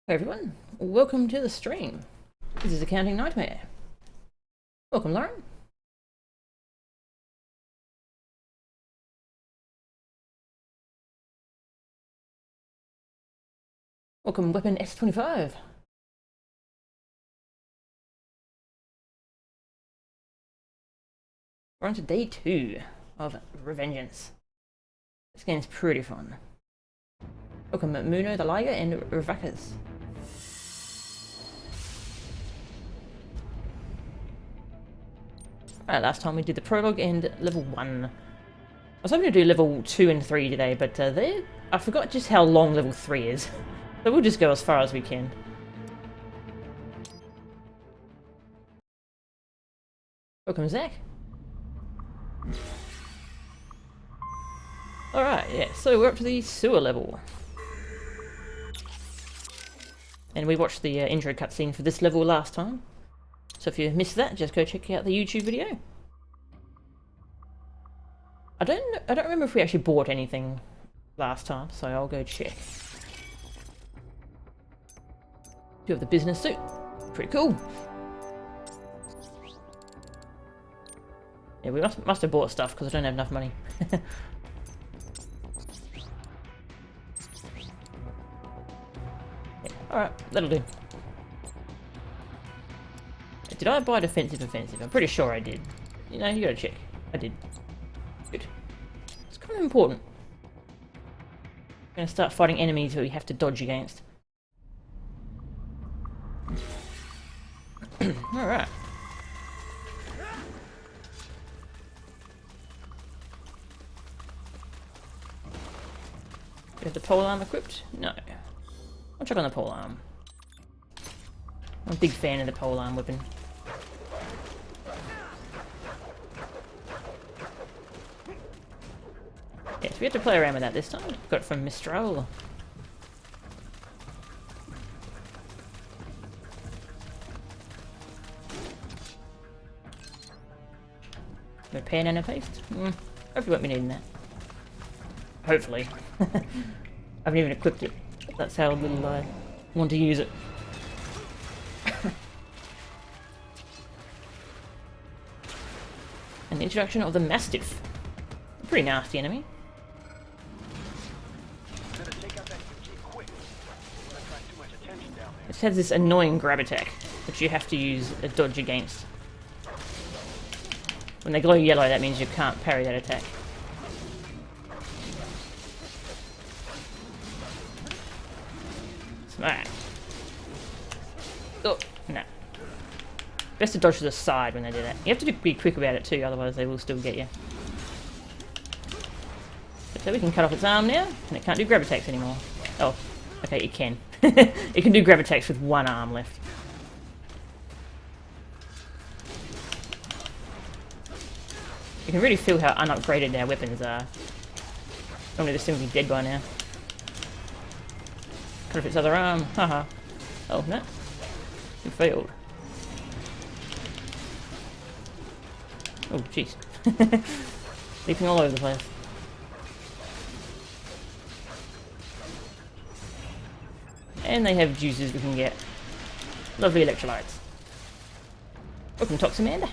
Hey everyone, welcome to the stream. This is Accounting Nightmare. Welcome, Lauren. Welcome, Weapon S25. We're on to day 2 of Revengeance. This game's pretty fun. Welcome, Muno the Liger and Ravakas. Alright, last time we did the prologue and level 1. I was hoping to do level 2 and 3 today, but I forgot just how long level 3 is. So we'll just go as far as we can. Welcome, Zach. Alright, yeah, so we're up to the sewer level. And we watched the intro cutscene for this level last time. So if you missed that, just go check out the YouTube video. I don't remember if we actually bought anything last time, so I'll go check. You have the business suit. Pretty cool. Yeah, we must have bought stuff because I don't have enough money. Yeah, alright, that'll do. Did I buy defensive? I'm pretty sure I did. You know, you gotta check. I did. Good. It's kind of important. We're gonna start fighting enemies who we have to dodge against. Alright. You have the polearm equipped? No. I'll check on the polearm. I'm a big fan of the polearm weapon. Yes, we had to play around with that this time. Got it from Mistral. Repair nano paste? Hopefully won't be needing that. Hopefully. I haven't even equipped it. That's how little I want to use it. And the introduction of the Mastiff. A pretty nasty enemy. It has this annoying grab attack, which you have to use a dodge against. When they glow yellow, that means you can't parry that attack. Smack. Oh, no. Best to dodge to the side when they do that. You have to be quick about it too, otherwise they will still get you. So we can cut off its arm now, and it can't do grab attacks anymore. Oh, okay, it can. It can do grab attacks with one arm left. You can really feel how unupgraded our weapons are. Normally this thing would be dead by now. Cut off its other arm, haha. Oh, no. It failed. Oh, jeez. Leaping all over the place. And they have juices we can get. Lovely electrolytes. Welcome, Toxamander.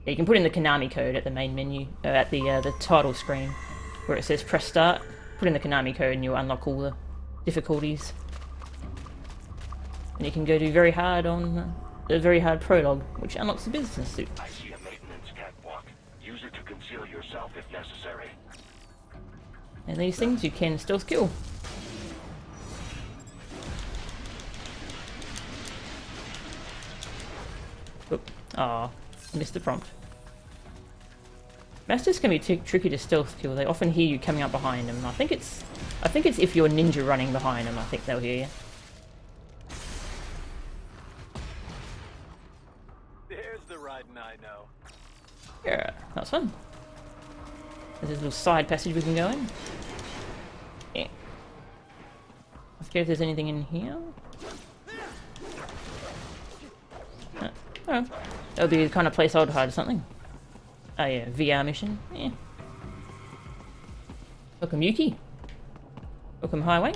Yeah, you can put in the Konami code at the main menu, at the title screen, where it says press start. Put in the Konami code and you'll unlock all the difficulties. And you can go do very hard on the very hard prologue, which unlocks the business suit. I see a maintenance catwalk. Use it to conceal yourself if necessary. And these things you can stealth kill. Oop. Aw, missed the prompt. Masters can be tricky to stealth kill. They often hear you coming up behind them. I think it's if you're ninja running behind them. I think they'll hear you. There's the riding I know. Yeah, that's fun. There's this little side passage we can go in. Yeah. I forget if there's anything in here. Oh, that'll be the kind of place I would hide something. Oh yeah, VR mission. Yeah. Welcome, Yuki. Welcome, Highway.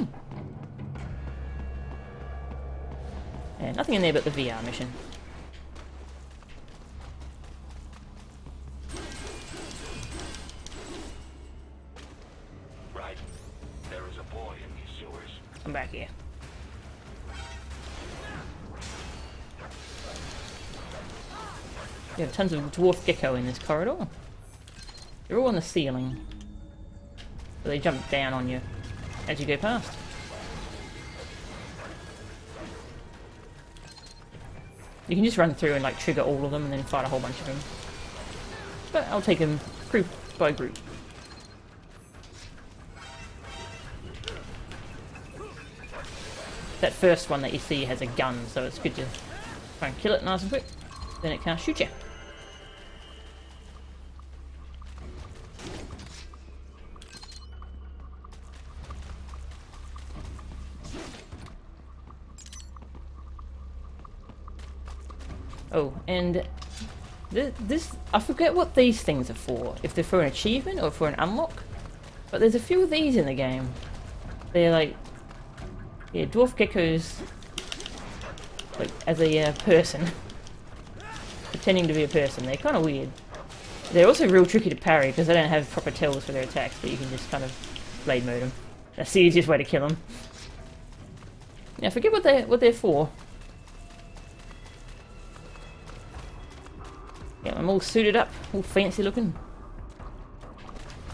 And nothing in there but the VR mission. Right. There is a boy in these sewers. I'm back here. You have tons of dwarf gecko in this corridor. They're all on the ceiling. So they jump down on you as you go past. You can just run through and like trigger all of them and then fight a whole bunch of them. But I'll take them group by group. That first one that you see has a gun, so it's good to try and kill it nice and quick. Then it can't shoot you. Oh, and this, I forget what these things are for. If they're for an achievement or for an unlock. But there's a few of these in the game. They're like, yeah, dwarf geckos, like as a person, pretending to be a person. They're kind of weird. They're also real tricky to parry because they don't have proper tells for their attacks, but you can just kind of blade mode them. That's the easiest way to kill them. Yeah, I forget what they're for. Yeah, I'm all suited up, all fancy looking.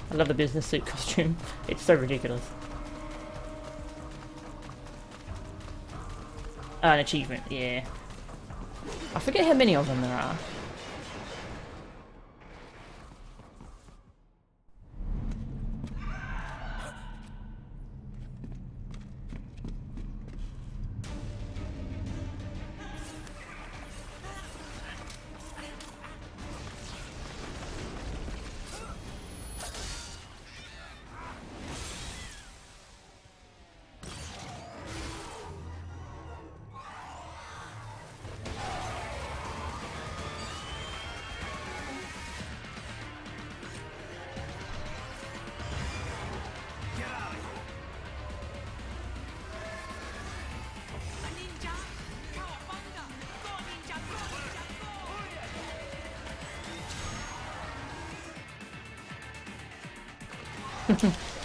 I love the business suit costume. It's so ridiculous. An achievement, yeah. I forget how many of them there are.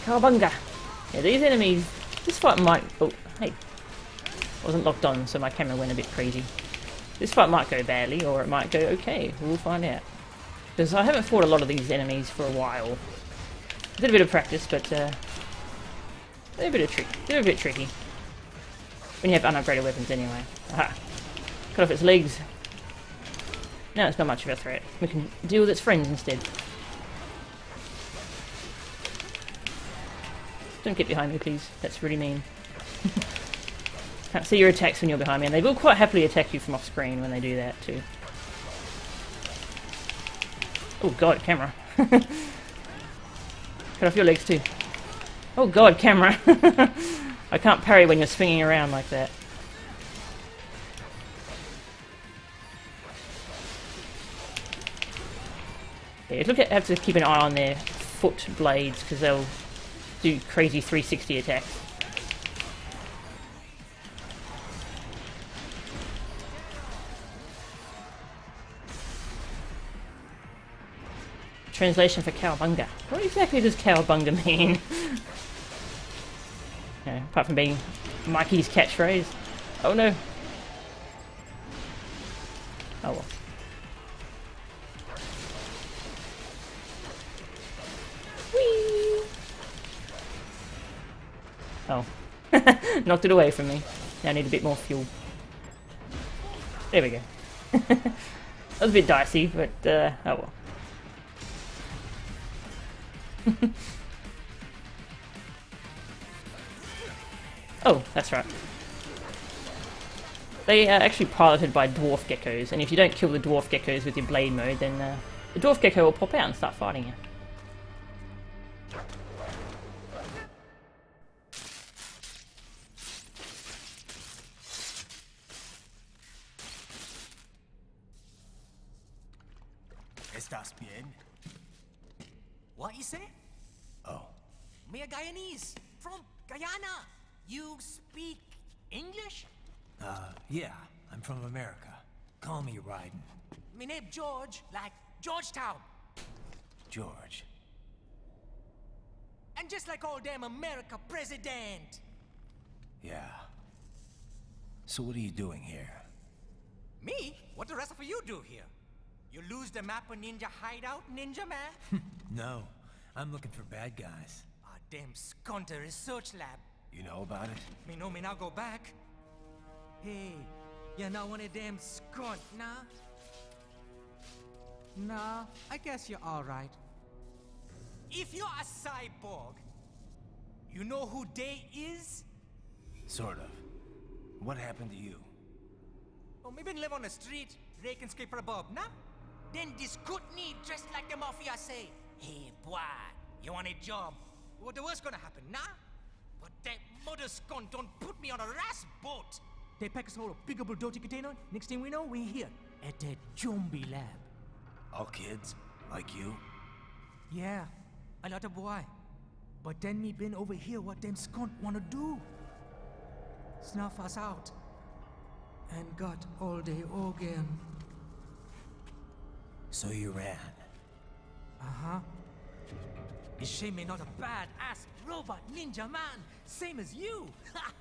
Cowabunga! Yeah, these enemies... This fight might... Oh, hey. Wasn't locked on, so my camera went a bit crazy. This fight might go badly, or it might go okay. We'll find out. Because I haven't fought a lot of these enemies for a while. I did a bit of practice, but... they're a bit tricky. When you have unupgraded weapons anyway. Aha. Cut off its legs. Now it's not much of a threat. We can deal with its friends instead. Don't get behind me, please. That's really mean. Can't see your attacks when you're behind me, and they will quite happily attack you from off screen when they do that too. Oh god, camera. Cut off your legs too. Oh god, camera. I can't parry when you're swinging around like that. Yeah, have to keep an eye on their foot blades because they'll do crazy 360 attacks. Translation for cowabunga. What exactly does cowabunga mean? Yeah, apart from being Mikey's catchphrase. Oh no. Oh well. Whee! Oh. Knocked it away from me. Now I need a bit more fuel. There we go. That was a bit dicey, but oh well. Oh, that's right. They are actually piloted by dwarf geckos, and if you don't kill the dwarf geckos with your blade mode, then the dwarf gecko will pop out and start fighting you. ¿Estás bien? What you say? Oh, me a Guyanese from Guyana. You speak English? Yeah, I'm from America. Call me Raiden. Me name George, like Georgetown. George. And just like all damn America president. Yeah. So what are you doing here? Me? What the rest of you do here? You lose the map of Ninja Hideout, Ninja Man? No, I'm looking for bad guys. Ah, damn Skunter research lab. You know about it? Me know me now go back. Hey, you're not one of them skunt, nah? Nah, I guess you're alright. If you're a cyborg, you know who they is? Sort of. What happened to you? Oh, me been live on the street, rake and scrape for a bob, nah? Then this good need dressed like the mafia say, hey boy, you want a job? What the worst gonna happen, nah? But that mother skunt don't put me on a ras boat. They pack us all a big old dirty container. Next thing we know, we here at that zombie lab. All kids? Like you? Yeah, a lot of boy. But then me been over here what them skunt wanna do. Snuff us out. And got all day again. So you ran. Uh-huh. It's shame me not a bad-ass robot ninja man, same as you. Ha!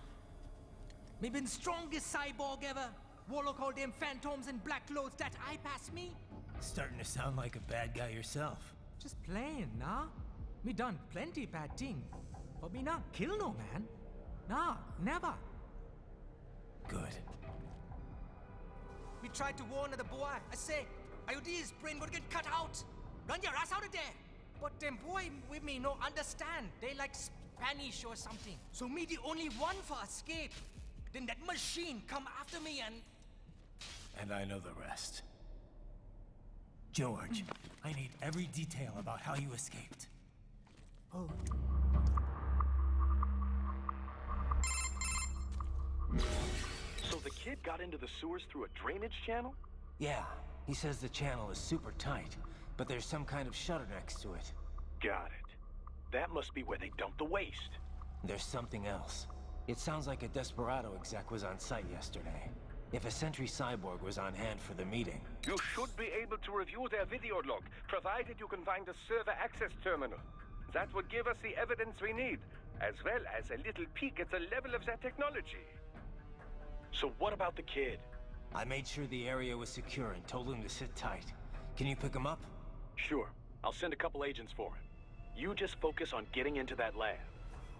Me been strongest cyborg ever. Warlock all them phantoms and black clothes that I pass me. Starting to sound like a bad guy yourself. Just playing, nah? Me done plenty bad thing. But me not kill no man. Nah, never. Good. We tried to warn the boy. I say, IOD's brain gonna get cut out. Run your ass out of there. But them boy with me no understand. They like Spanish or something. So me the only one for escape. Then that machine come after me and... And I know the rest. George, I need every detail about how you escaped. Oh. So the kid got into the sewers through a drainage channel? Yeah, he says the channel is super tight, but there's some kind of shutter next to it. Got it. That must be where they dump the waste. There's something else. It sounds like a Desperado exec was on site yesterday. If a Sentry Cyborg was on hand for the meeting. You should be able to review their video log, provided you can find a server access terminal. That would give us the evidence we need, as well as a little peek at the level of their technology. So what about the kid? I made sure the area was secure and told him to sit tight. Can you pick him up? Sure. I'll send a couple agents for him. You just focus on getting into that lab.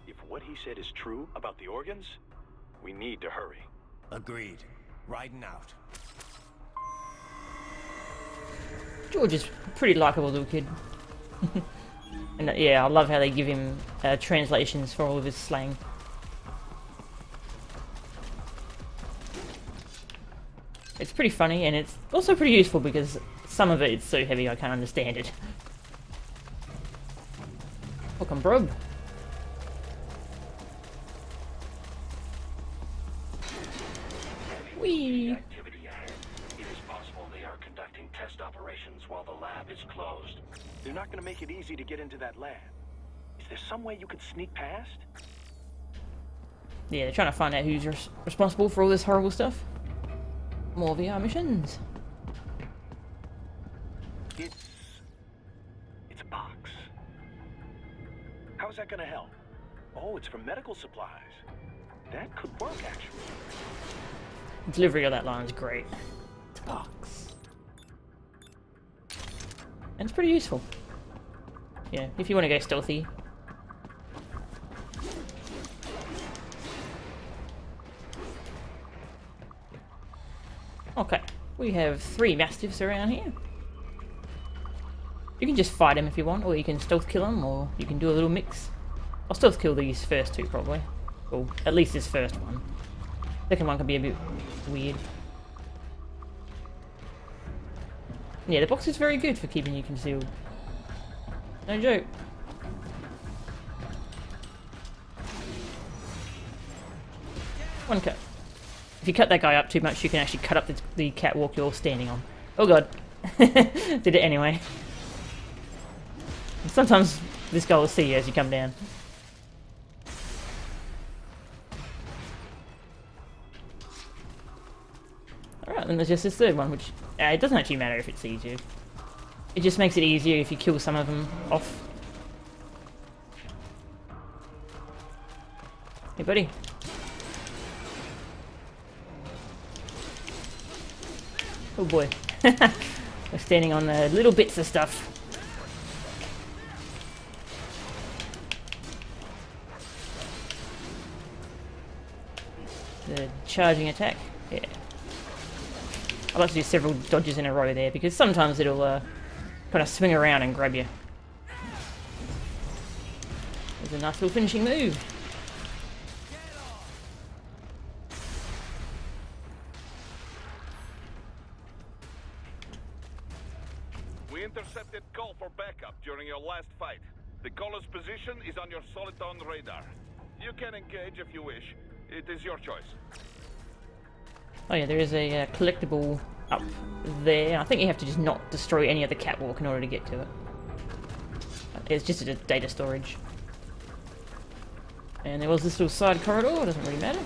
If what he said is true about the organs, we need to hurry. Agreed. Riding out. George is a pretty likable little kid. And yeah, I love how they give him translations for all of his slang. It's pretty funny, and it's also pretty useful because some of it is so heavy I can't understand it. Welcome, bro. Whee! Activity ahead. It is possible they are conducting test operations while the lab is closed. They're not going to make it easy to get into that lab. Is there some way you can sneak past? Yeah, they're trying to find out who's responsible for all this horrible stuff. More VR missions. It's a box. How's that going to help? Oh, it's for medical supplies. That could work, actually. Delivery of that line is great. It's a box. And it's pretty useful. Yeah, if you want to go stealthy. Okay, we have 3 Mastiffs around here. You can just fight them if you want, or you can stealth kill them, or you can do a little mix. I'll stealth kill these first 2 probably. Well, at least this first one. Second one can be a bit weird. Yeah, the box is very good for keeping you concealed. No joke. One cut. If you cut that guy up too much, you can actually cut up the catwalk you're standing on. Oh god. Did it anyway. And sometimes this guy will see you as you come down. then there's just this third one, which it doesn't actually matter if it sees you. It just makes it easier if you kill some of them off. Hey, buddy. Oh boy. We're standing on little bits of stuff. The charging attack. Yeah. I like to do several dodges in a row there because sometimes it'll kind of swing around and grab you. There's a nice little finishing move. We intercepted call for backup during your last fight. The caller's position is on your Soliton radar. You can engage if you wish. It is your choice. Oh yeah, there is a collectible up there. I think you have to just not destroy any of the catwalk in order to get to it. It's just a data storage. And there was this little side corridor, it doesn't really matter.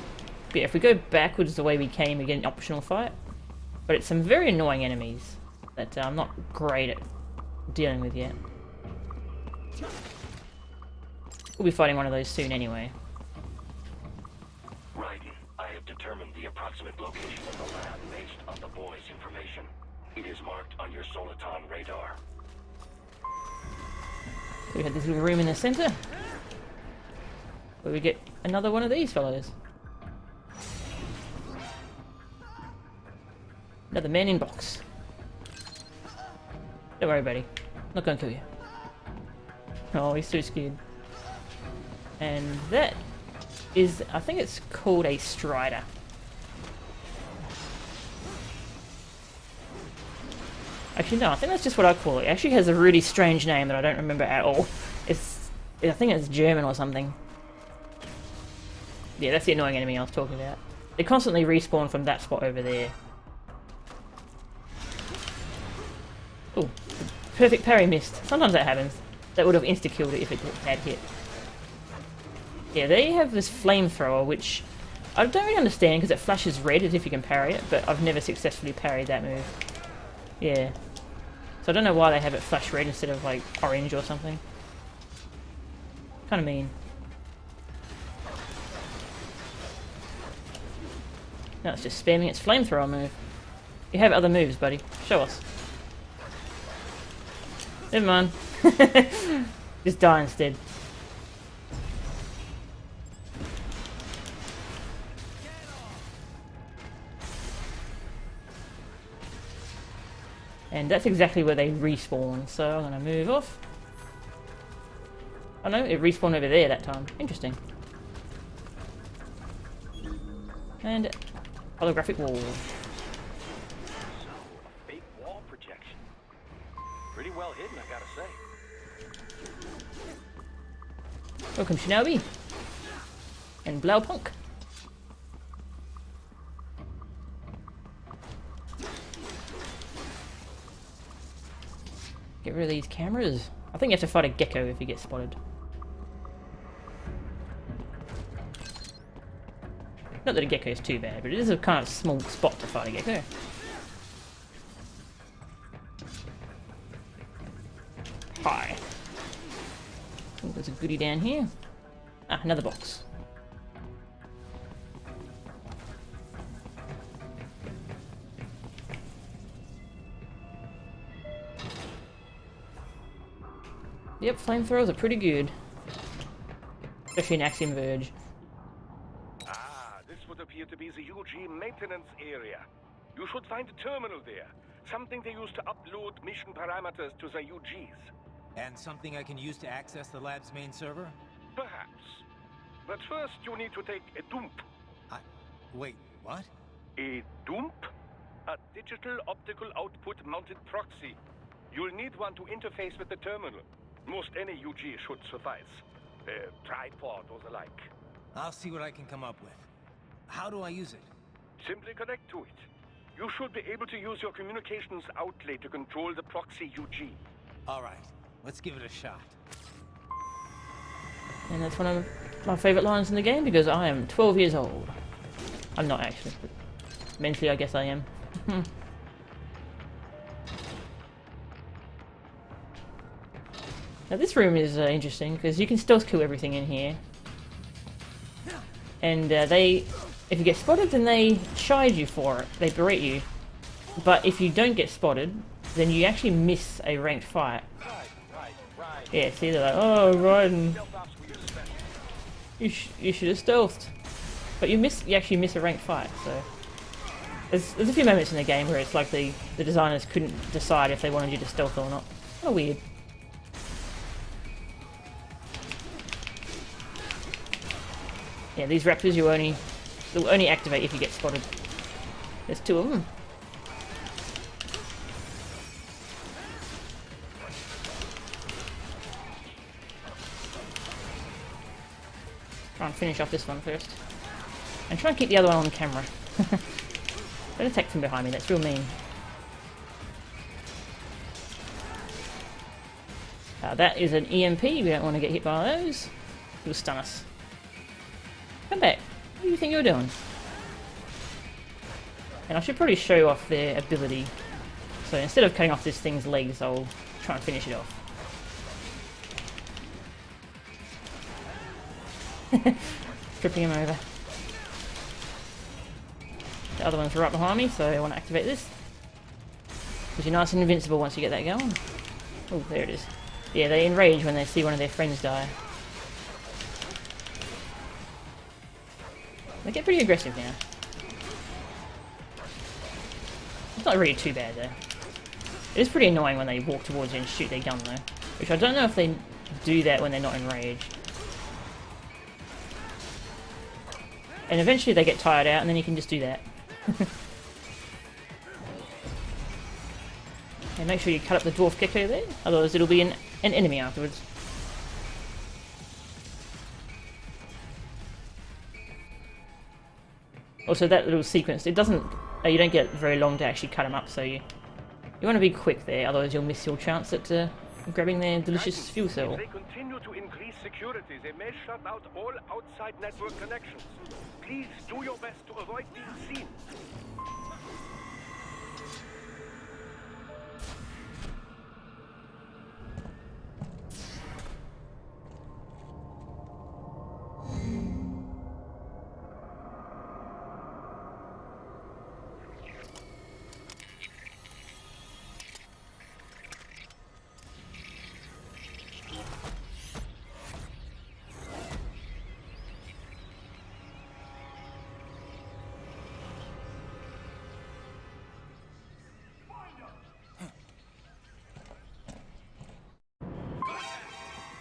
But yeah, if we go backwards the way we came, we get an optional fight. But it's some very annoying enemies that I'm not great at dealing with yet. We'll be fighting one of those soon anyway. I have determined the approximate location of the lab based on the boy's information. It is marked on your Soliton radar. We had this little room in the center where we get another one of these fellows. Another man in box. Don't worry, buddy. Not gonna kill you. Oh, he's so scared. And that is, I think it's called a Strider. Actually, no, I think that's just what I call it. It actually has a really strange name that I don't remember at all. I think it's German or something. Yeah, that's the annoying enemy I was talking about. They constantly respawn from that spot over there. Oh, perfect parry missed. Sometimes that happens. That would have insta-killed it if it had hit. Yeah, they have this flamethrower, which I don't really understand because it flashes red as if you can parry it, but I've never successfully parried that move. Yeah. So I don't know why they have it flash red instead of like orange or something. Kind of mean. No, it's just spamming its flamethrower move. You have other moves, buddy. Show us. Never mind. Just die instead. And that's exactly where they respawn, so I'm going to move off. Oh no, it respawned over there that time. Interesting. And holographic wall. Fake wall projection. Pretty well hidden, I gotta say. Welcome, Shinobi. And Blaupunkt. Get rid of these cameras. I think you have to fight a gecko if you get spotted. Not that a gecko is too bad, but it is a kind of small spot to fight a gecko. Hi. Oh, there's a goodie down here. Ah, another box. Yep, flamethrowers are pretty good. Especially in Axiom Verge. Ah, this would appear to be the UG maintenance area. You should find a terminal there. Something they use to upload mission parameters to the UGs. And something I can use to access the lab's main server? Perhaps. But first you need to take a dump. Wait, what? A dump? A digital optical output mounted proxy. You'll need one to interface with the terminal. Most any UG should suffice. A tripod or the like. I'll see what I can come up with. How do I use it? Simply connect to it. You should be able to use your communications outlet to control the proxy UG. Alright, let's give it a shot. And that's one of my favourite lines in the game because I am 12 years old. I'm not actually, but mentally I guess I am. Now this room is interesting because you can stealth kill everything in here, and if you get spotted, then they chide you for it. They berate you. But if you don't get spotted, then you actually miss a ranked fight. Yeah, see, they're like, oh, Raiden, you should have stealthed. But you actually miss a ranked fight. So there's a few moments in the game where it's like the designers couldn't decide if they wanted you to stealth or not. Kind of weird. Yeah, these raptors they'll only activate if you get spotted. There's 2 of them. Try and finish off this one first. And try and keep the other one on camera. Don't attack from behind me, that's real mean. That is an EMP, we don't want to get hit by those. It'll stun us. Come back. What do you think you're doing? And I should probably show off their ability. So instead of cutting off this thing's legs, I'll try and finish it off. Tripping him over. The other one's right behind me, so I want to activate this. Because you're nice and invincible once you get that going. Oh, there it is. Yeah, they enrage when they see one of their friends die. They get pretty aggressive now. It's not really too bad though. It is pretty annoying when they walk towards you and shoot their gun though. Which I don't know if they do that when they're not enraged. And eventually they get tired out and then you can just do that. And make sure you cut up the dwarf gecko there, otherwise it'll be an enemy afterwards. Also that little sequence, it doesn't, you don't get very long to actually cut them up, so you want to be quick there, otherwise you'll miss your chance at grabbing their delicious fuel cell. If they continue to increase security, they may shut out all outside network connections. Please do your best to avoid being seen.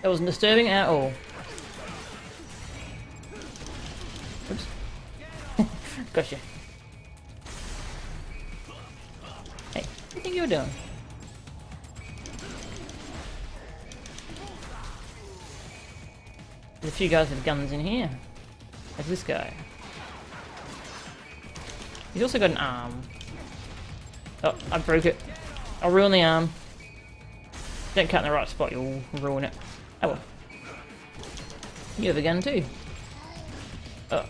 That wasn't disturbing at all. Oops. Gotcha. Hey, what do you think you're doing? There's a few guys with guns in here. Like this guy. He's also got an arm. Oh, I broke it. I'll ruin the arm. Don't cut in the right spot, you'll ruin it. Oh well. You have a gun too. Oh.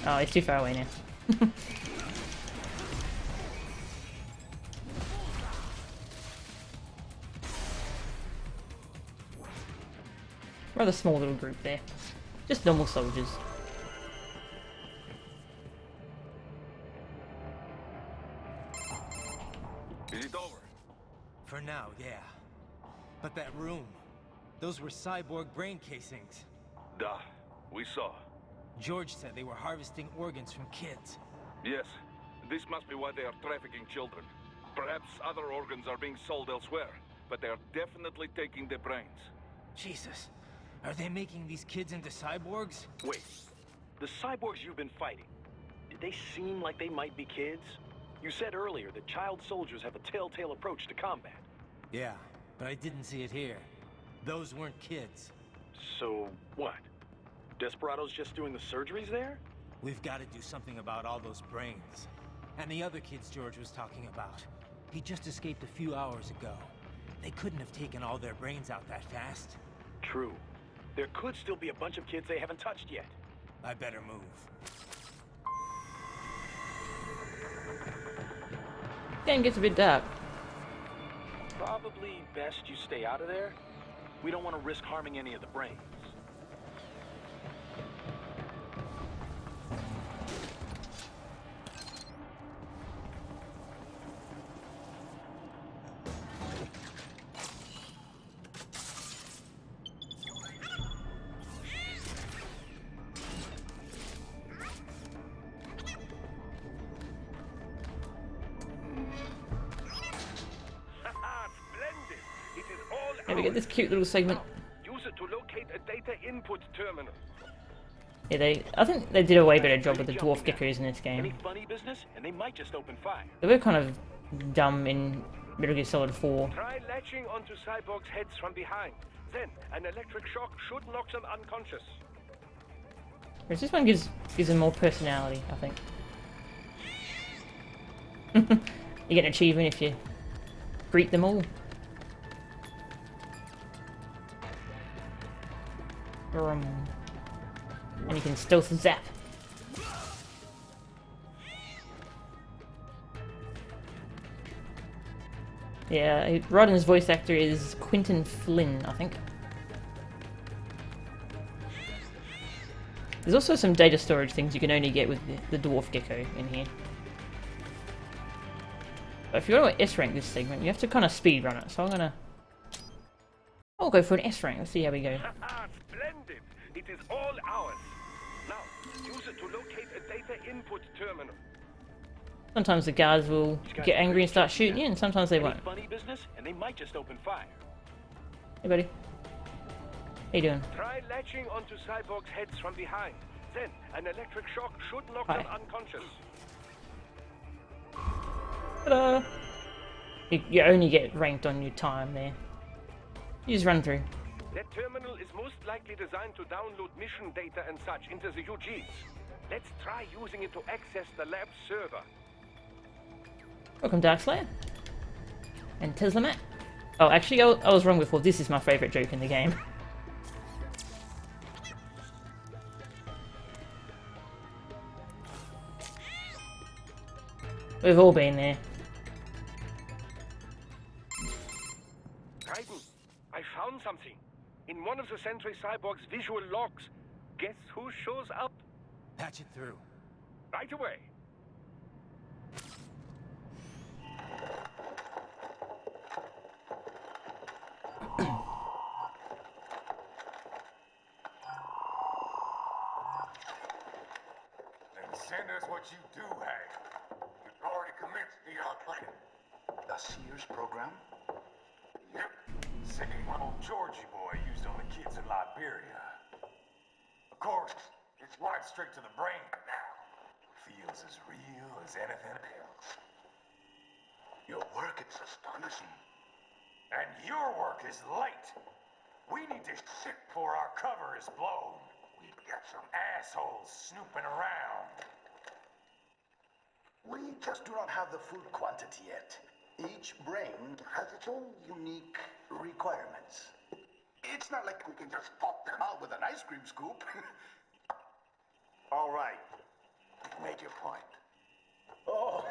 Oh, he's too far away now. Rather small little group there. Just normal soldiers. Is it over? For now, yeah. But that room, those were cyborg brain casings. Duh, we saw. George said they were harvesting organs from kids. Yes, this must be why they are trafficking children. Perhaps other organs are being sold elsewhere, but they are definitely taking their brains. Jesus, are they making these kids into cyborgs? Wait, the cyborgs you've been fighting, did they seem like they might be kids? You said earlier that child soldiers have a telltale approach to combat. Yeah, but I didn't see it here. Those weren't kids. So, what? Desperado's just doing the surgeries there? We've got to do something about all those brains. And the other kids George was talking about. He just escaped a few hours ago. They couldn't have taken all their brains out that fast. True. There could still be a bunch of kids they haven't touched yet. I better move. Game gets a bit dark. Probably best you stay out of there. We don't want to risk harming any of the brains. There we get this cute little segment. Use it to locate a data input terminal. Yeah, I think they did a way better job with the dwarf geckos in this Any game. funny business, and they might just open fire. They were kind of dumb in Metal Gear Solid 4. Try latching onto cyborgs' heads from behind. Then, an electric shock should knock them unconscious. Whereas this one gives them more personality, I think. You get an achievement if you greet them all. And you can stealth zap. Yeah, Rodden's voice actor is Quentin Flynn, I think. There's also some data storage things you can only get with the dwarf gecko in here. But if you want to S rank this segment, you have to kind of speed run it. So I'll go for an S rank. Let's see how we go. Splendid! It is all ours. Now, use it to locate a data input terminal. Sometimes the guards will get angry and start shooting you, and sometimes they won't. Funny business, and they might just open fire. Hey, buddy. How you doing? Try latching onto cyborgs' heads from behind. Then, an electric shock should knock Hi. them unconscious. Ta-da! You only get ranked on your time there. You just run through. That terminal is most likely designed to download mission data and such into the UGs. Let's try using it to access the lab server. Welcome, Darkslayer. And Tesla Matt. Oh, actually, I was wrong before. This is my favourite joke in the game. We've all been there. Raiden, I found something. In one of the Sentry Cyborg's visual logs. Guess who shows up? Patch it through. Right away. Then send us what you do have. You've already commenced the plan. The Sears program? Yep. Same old Georgie boy used on the kids in Liberia. Of course, it's right straight to the brain now. Feels as real as anything else. Your work is astonishing. And your work is late. We need to ship before our cover is blown. We've got some assholes snooping around. We just do not have the full quantity yet. Each brain has its own unique requirements. It's not like we can just pop them out with an ice cream scoop. All right. You've made your point. Oh,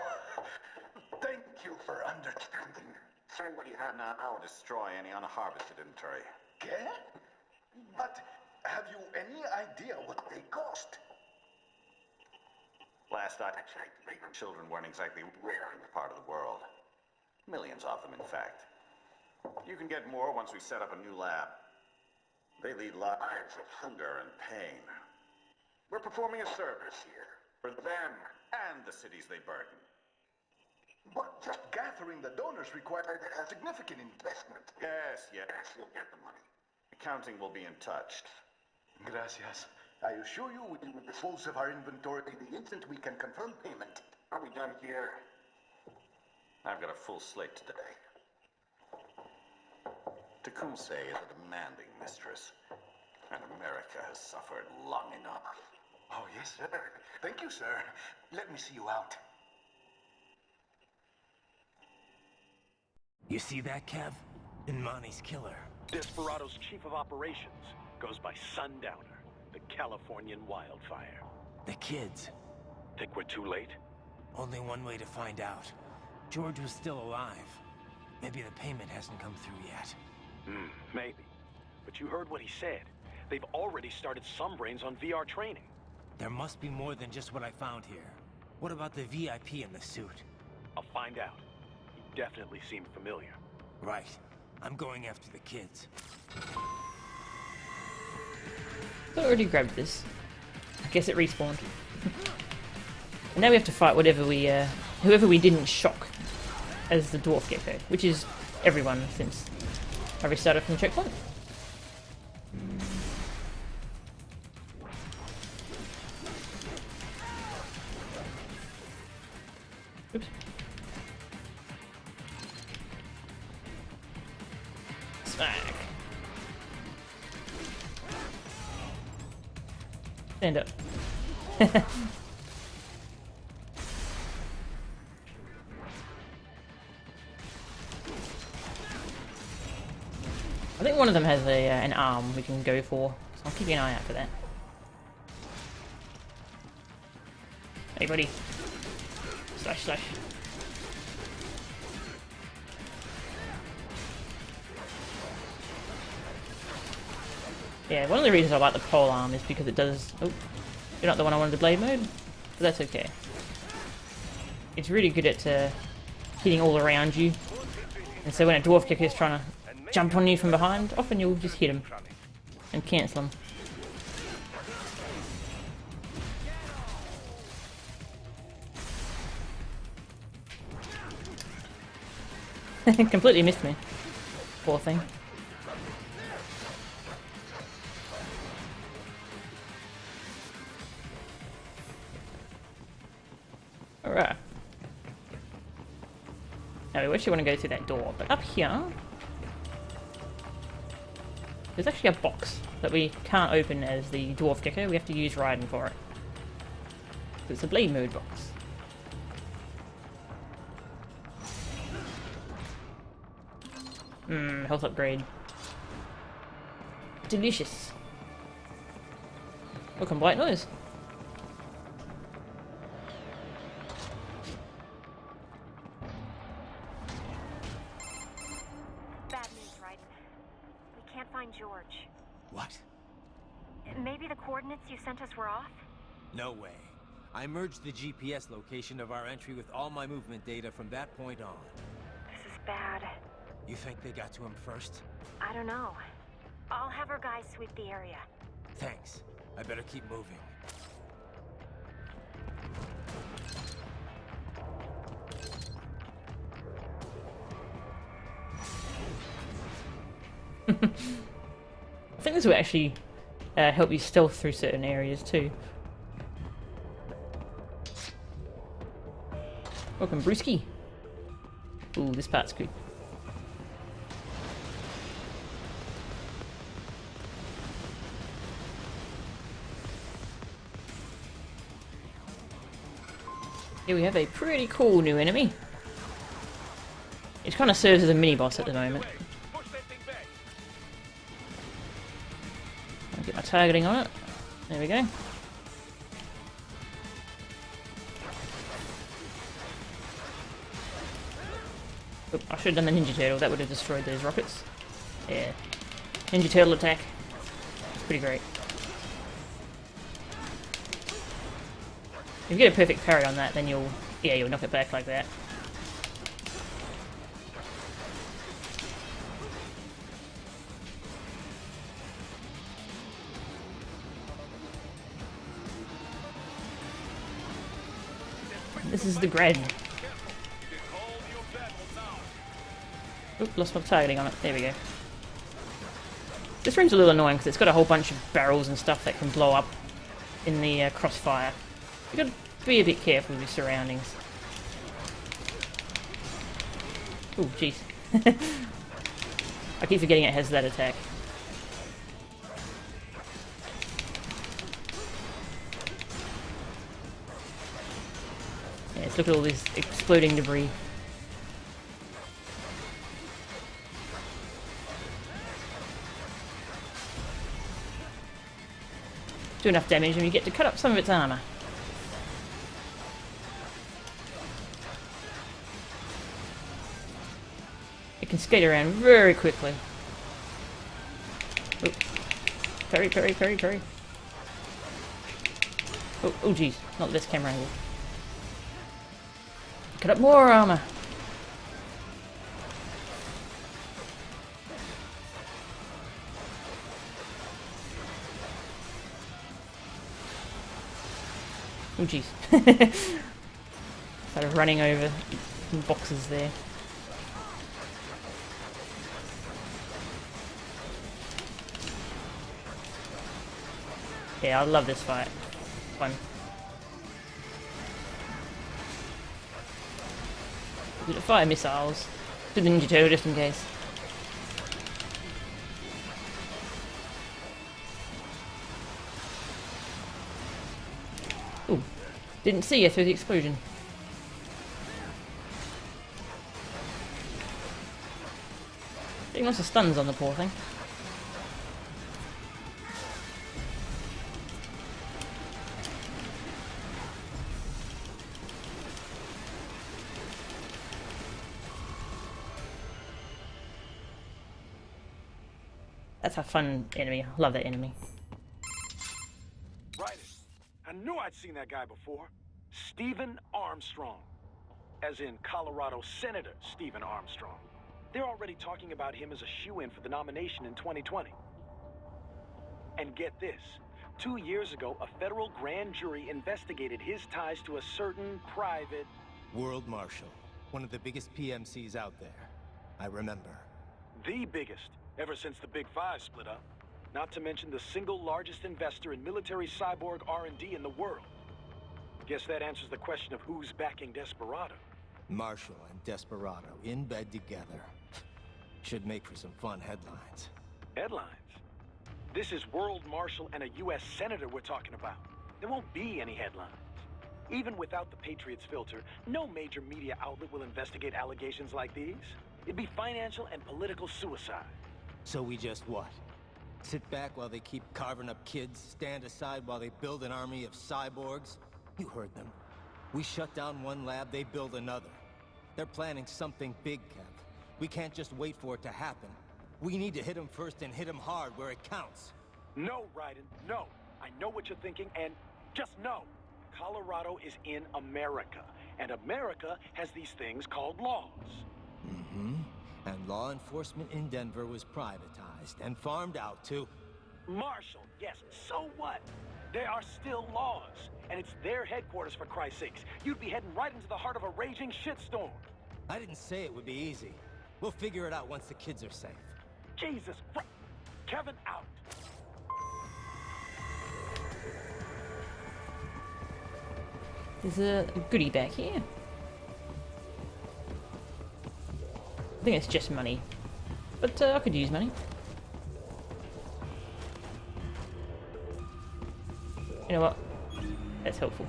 thank you for understanding. Send what you have now or destroy any unharvested inventory. Okay? But have you any idea what they cost? Last I checked, children weren't exactly rare in this part of the world. Millions of them, in fact. You can get more once we set up a new lab. They lead lives of hunger and pain. We're performing a service here for them and the cities they burden. But just gathering the donors required a significant investment. Yes, you'll get the money. Accounting will be in touch. Gracias. I assure you we will dispose of our inventory the instant we can confirm payment. Are we done here? I've got a full slate today. Tecumseh is a demanding mistress, and America has suffered long enough. Oh, yes, sir. Thank you, sir. Let me see you out. You see that, Kev? Inmani's killer. Desperado's chief of operations goes by Sundowner, the Californian wildfire. The kids. Think we're too late? Only one way to find out. George was still alive. Maybe the payment hasn't come through yet. Maybe. But you heard what he said. They've already started some brains on VR training. There must be more than just what I found here. What about the VIP in the suit? I'll find out. He definitely seemed familiar. Right. I'm going after the kids. I already grabbed this. I guess it respawned. And now we have to fight whoever we didn't shock as the dwarf gecko, which is everyone since I restarted from the checkpoint. Oops. Smack. Stand up. I think one of them has an arm we can go for, so I'll keep an eye out for that. Hey buddy. Slash slash. Yeah, one of the reasons I like the pole arm is because it does... Oh, you're not the one I wanted to blade mode? But that's okay. It's really good at hitting all around you. And so when a dwarf kicker is trying to jump on you from behind, often you'll just hit him and cancel him. Completely missed me. Poor thing. Alright. Now we actually want to go through that door, but up here there's actually a box that we can't open as the dwarf gecko. We have to use Raiden for it. So it's a blade mode box. Health upgrade. Delicious. Welcome, white noise. Bad news, Raiden. We can't find George. What? Maybe the coordinates you sent us were off? No way. I merged the GPS location of our entry with all my movement data from that point on. This is bad. You think they got to him first? I don't know. I'll have our guys sweep the area. Thanks. I better keep moving. I think this will actually help you stealth through certain areas too. Welcome, Brewski. Ooh, this part's good. Here we have a pretty cool new enemy. It kind of serves as a mini-boss at the moment. I'll get my targeting on it. There we go. Oop, I should have done the Ninja Turtle. That would have destroyed those rockets. Yeah. Ninja Turtle attack. It's pretty great. If you get a perfect parry on that, then you'll knock it back like that. This is the Gren. Oop, lost my targeting on it. There we go. This room's a little annoying because it's got a whole bunch of barrels and stuff that can blow up in the crossfire. You gotta be a bit careful with your surroundings. Oh, jeez. I keep forgetting it has that attack. Yeah, let's look at all this exploding debris. Do enough damage and you get to cut up some of its armor. can skate around very quickly. Oh. Parry, parry, parry, parry. Oh, oh geez, not this camera angle. Cut up more armor. Oh jeez. Started running over some boxes there. Yeah, I love this fight. Fun. Fire missiles to the Ninja Turtle just in case. Ooh, didn't see you through the explosion. Getting lots of stuns on the poor thing. That's a fun enemy. I love that enemy. Right. I knew I'd seen that guy before. Stephen Armstrong. As in Colorado Senator Stephen Armstrong. They're already talking about him as a shoo-in for the nomination in 2020. And get this. 2 years ago, a federal grand jury investigated his ties to a certain private... World Marshal. One of the biggest PMCs out there. I remember. The biggest. Ever since the Big Five split up. Not to mention the single largest investor in military cyborg R&D in the world. Guess that answers the question of who's backing Desperado. Marshall and Desperado in bed together. Should make for some fun headlines. Headlines? This is World Marshal and a U.S. Senator we're talking about. There won't be any headlines. Even without the Patriots filter, no major media outlet will investigate allegations like these. It'd be financial and political suicide. So we just what? Sit back while they keep carving up kids, stand aside while they build an army of cyborgs? You heard them. We shut down one lab, they build another. They're planning something big, Kev. We can't just wait for it to happen. We need to hit them first and hit them hard where it counts. No, Raiden, no. I know what you're thinking, and just know. Colorado is in America, and America has these things called laws. Mm-hmm. And law enforcement in Denver was privatized and farmed out to... Marshall, yes, so what? There are still laws, and it's their headquarters for Christ's sakes. You'd be heading right into the heart of a raging shitstorm. I didn't say it would be easy. We'll figure it out once the kids are safe. Jesus Christ. Kevin out. There's a goodie back here. I think it's just money, but I could use money. You know what? That's helpful.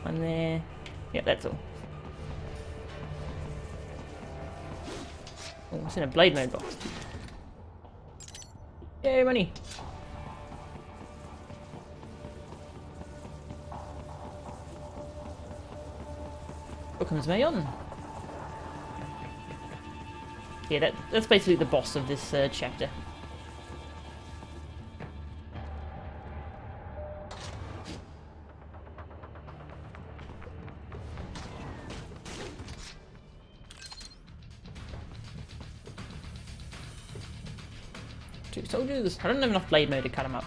One there. Yep, that's all. Oh, it's in a blade mode box. Yay, money! Here comes Mayon. Yeah, that's basically the boss of this chapter. Two soldiers. I don't have enough blade mode to cut them up.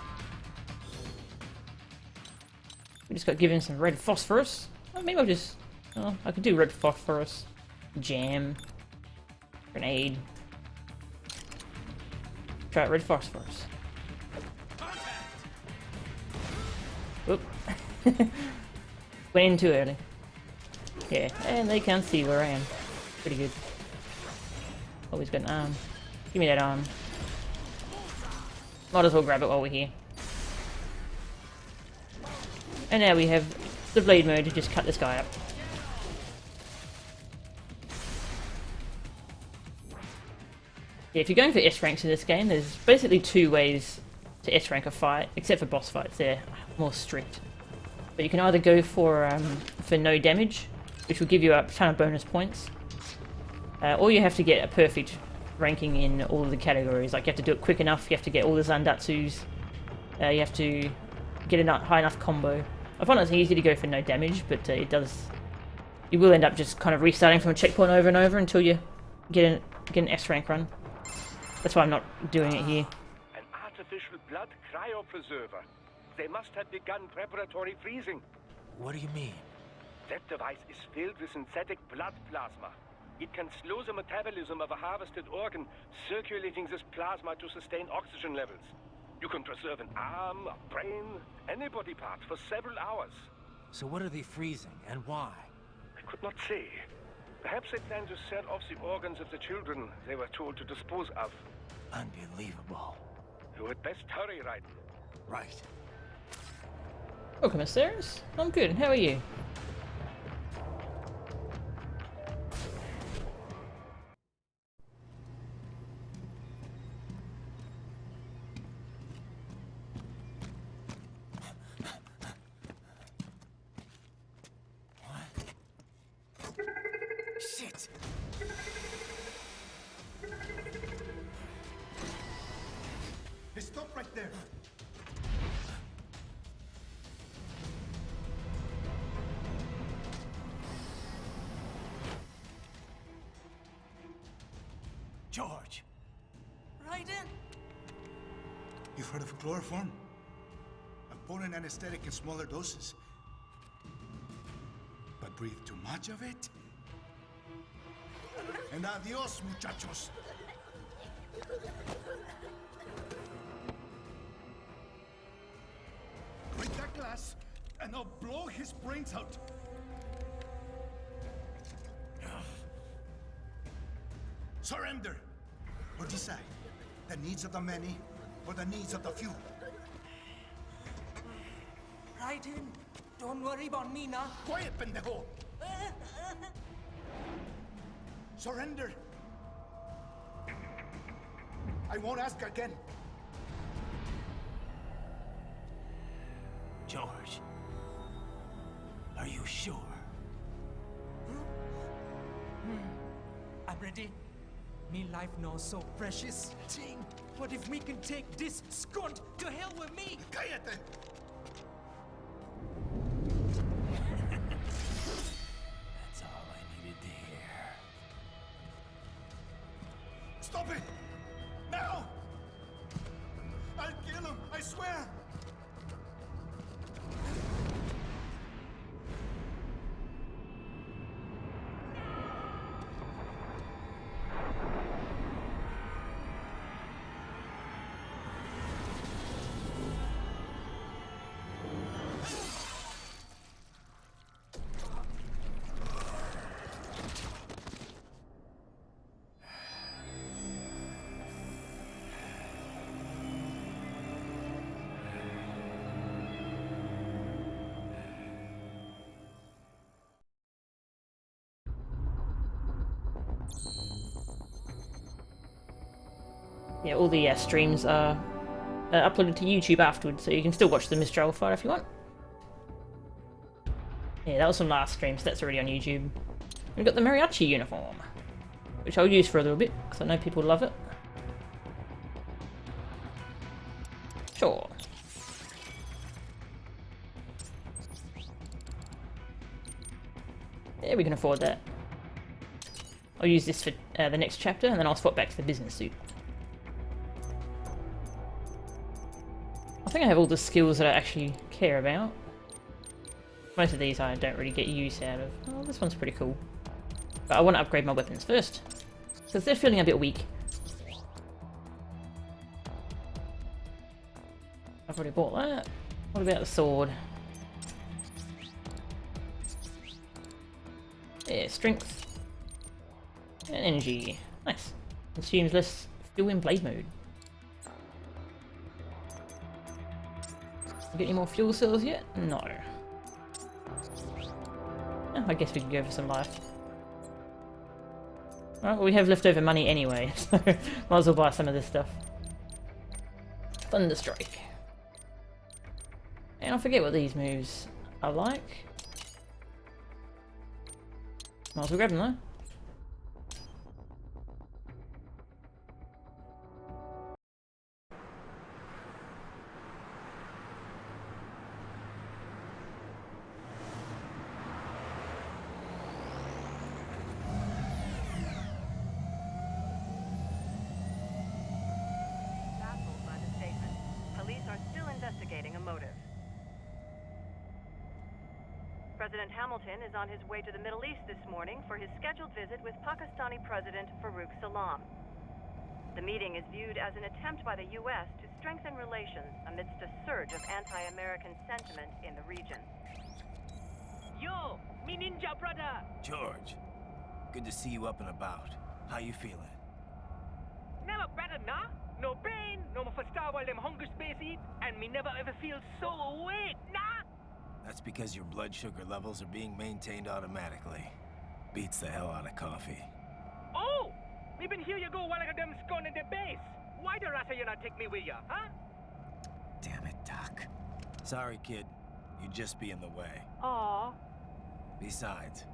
We just got given some red phosphorus. Oh, maybe I'll just... Oh, I could do red phosphorus. Jam. Grenade. Try out red phosphorus. Whoop. Went in too early. Yeah, and they can't see where I am. Pretty good. Always got an arm. Give me that arm. Might as well grab it while we're here. And now we have the blade mode to just cut this guy up. Yeah, if you're going for S ranks in this game, there's basically two ways to S rank a fight, except for boss fights, they're more strict. But you can either go for no damage, which will give you a ton of bonus points, or you have to get a perfect ranking in all of the categories. Like you have to do it quick enough, you have to get all the Zandatsus, you have to get a high enough combo. I find it's easy to go for no damage, but you will end up just kind of restarting from a checkpoint over and over until you get an S rank run. That's why I'm not doing it here. An artificial blood cryopreserver. They must have begun preparatory freezing. What do you mean? That device is filled with synthetic blood plasma. It can slow the metabolism of a harvested organ, circulating this plasma to sustain oxygen levels. You can preserve an arm, a brain, any body part for several hours. So what are they freezing, and why? I could not say. Perhaps they plan to sell off the organs of the children they were told to dispose of. Unbelievable. You had best hurry, Raiden. Right. Welcome, Asterius. I'm good. How are you? Shit! Hey, stop right there. George! Raiden? You've heard of chloroform? A potent anesthetic in smaller doses. But breathe too much of it? And adios, muchachos. Break that glass, and I'll blow his brains out. Surrender, or decide the needs of the many or the needs of the few. Raiden, don't worry about me now. Quiet, pendejo! Surrender! I won't ask again. George, are you sure? I'm ready. Me life now so precious. Ting, what if we can take this skunt to hell with me? Cállate! That's all I needed to hear. Stop it! Now! I'll kill him, I swear! Yeah, all the streams are uploaded to YouTube afterwards, so you can still watch the Mistral fight if you want. Yeah, that was from last stream, so that's already on YouTube. We've got the mariachi uniform, which I'll use for a little bit, because I know people love it. Sure. Yeah, we can afford that. I'll use this for the next chapter, and then I'll swap back to the business suit. I think I have all the skills that I actually care about. Most of these I don't really get use out of. Oh, this one's pretty cool. But I want to upgrade my weapons first, because they're feeling a bit weak. I've already bought that. What about the sword? Yeah, strength. And energy. Nice. Consumes less fuel in blade mode. Get any more fuel cells yet? No. Oh, I guess we could go for some life. Alright, well we have leftover money anyway, so might as well buy some of this stuff. Thunderstrike. And I forget what these moves are like. Might as well grab them though. investigating a motive. President Hamilton is on his way to the Middle East this morning for his scheduled visit with Pakistani President Farouk Salam. The meeting is viewed as an attempt by the U.S. to strengthen relations amidst a surge of anti-American sentiment in the region. Yo, me ninja brother! George, good to see you up and about. How you feeling? Never better, nah? No pain, no more for star while them hunger space eat, and me never ever feel so awake, nah? That's because your blood sugar levels are being maintained automatically. Beats the hell out of coffee. Oh! Me been here you go while I got them scone in the base. Why the rasta you not take me with ya, huh? Damn it, Doc. Sorry, kid. You'd just be in the way. Aw. Besides,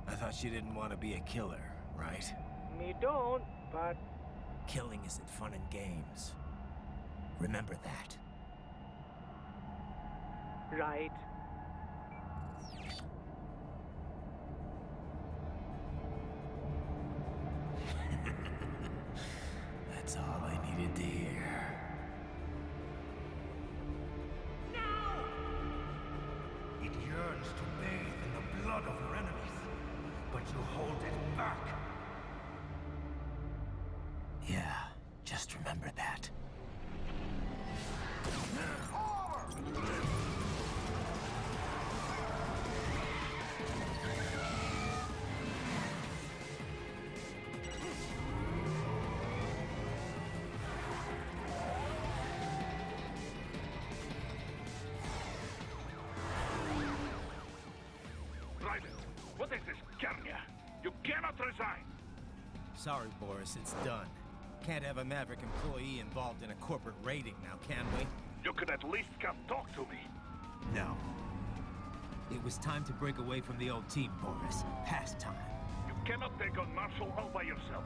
I thought you didn't want to be a killer, right? Me don't, but... Killing isn't fun and games. Remember that. Right. That's all I needed to hear. It yearns to bathe in the blood of your enemies, but you hold it back. Yeah, just remember that. Raiden, what is this, Kenya? You cannot resign. Sorry, Boris, it's done. Can't have a Maverick employee involved in a corporate raiding now, can we? You could at least come talk to me. No. It was time to break away from the old team, Boris. Past time. You cannot take on Marshall all by yourself.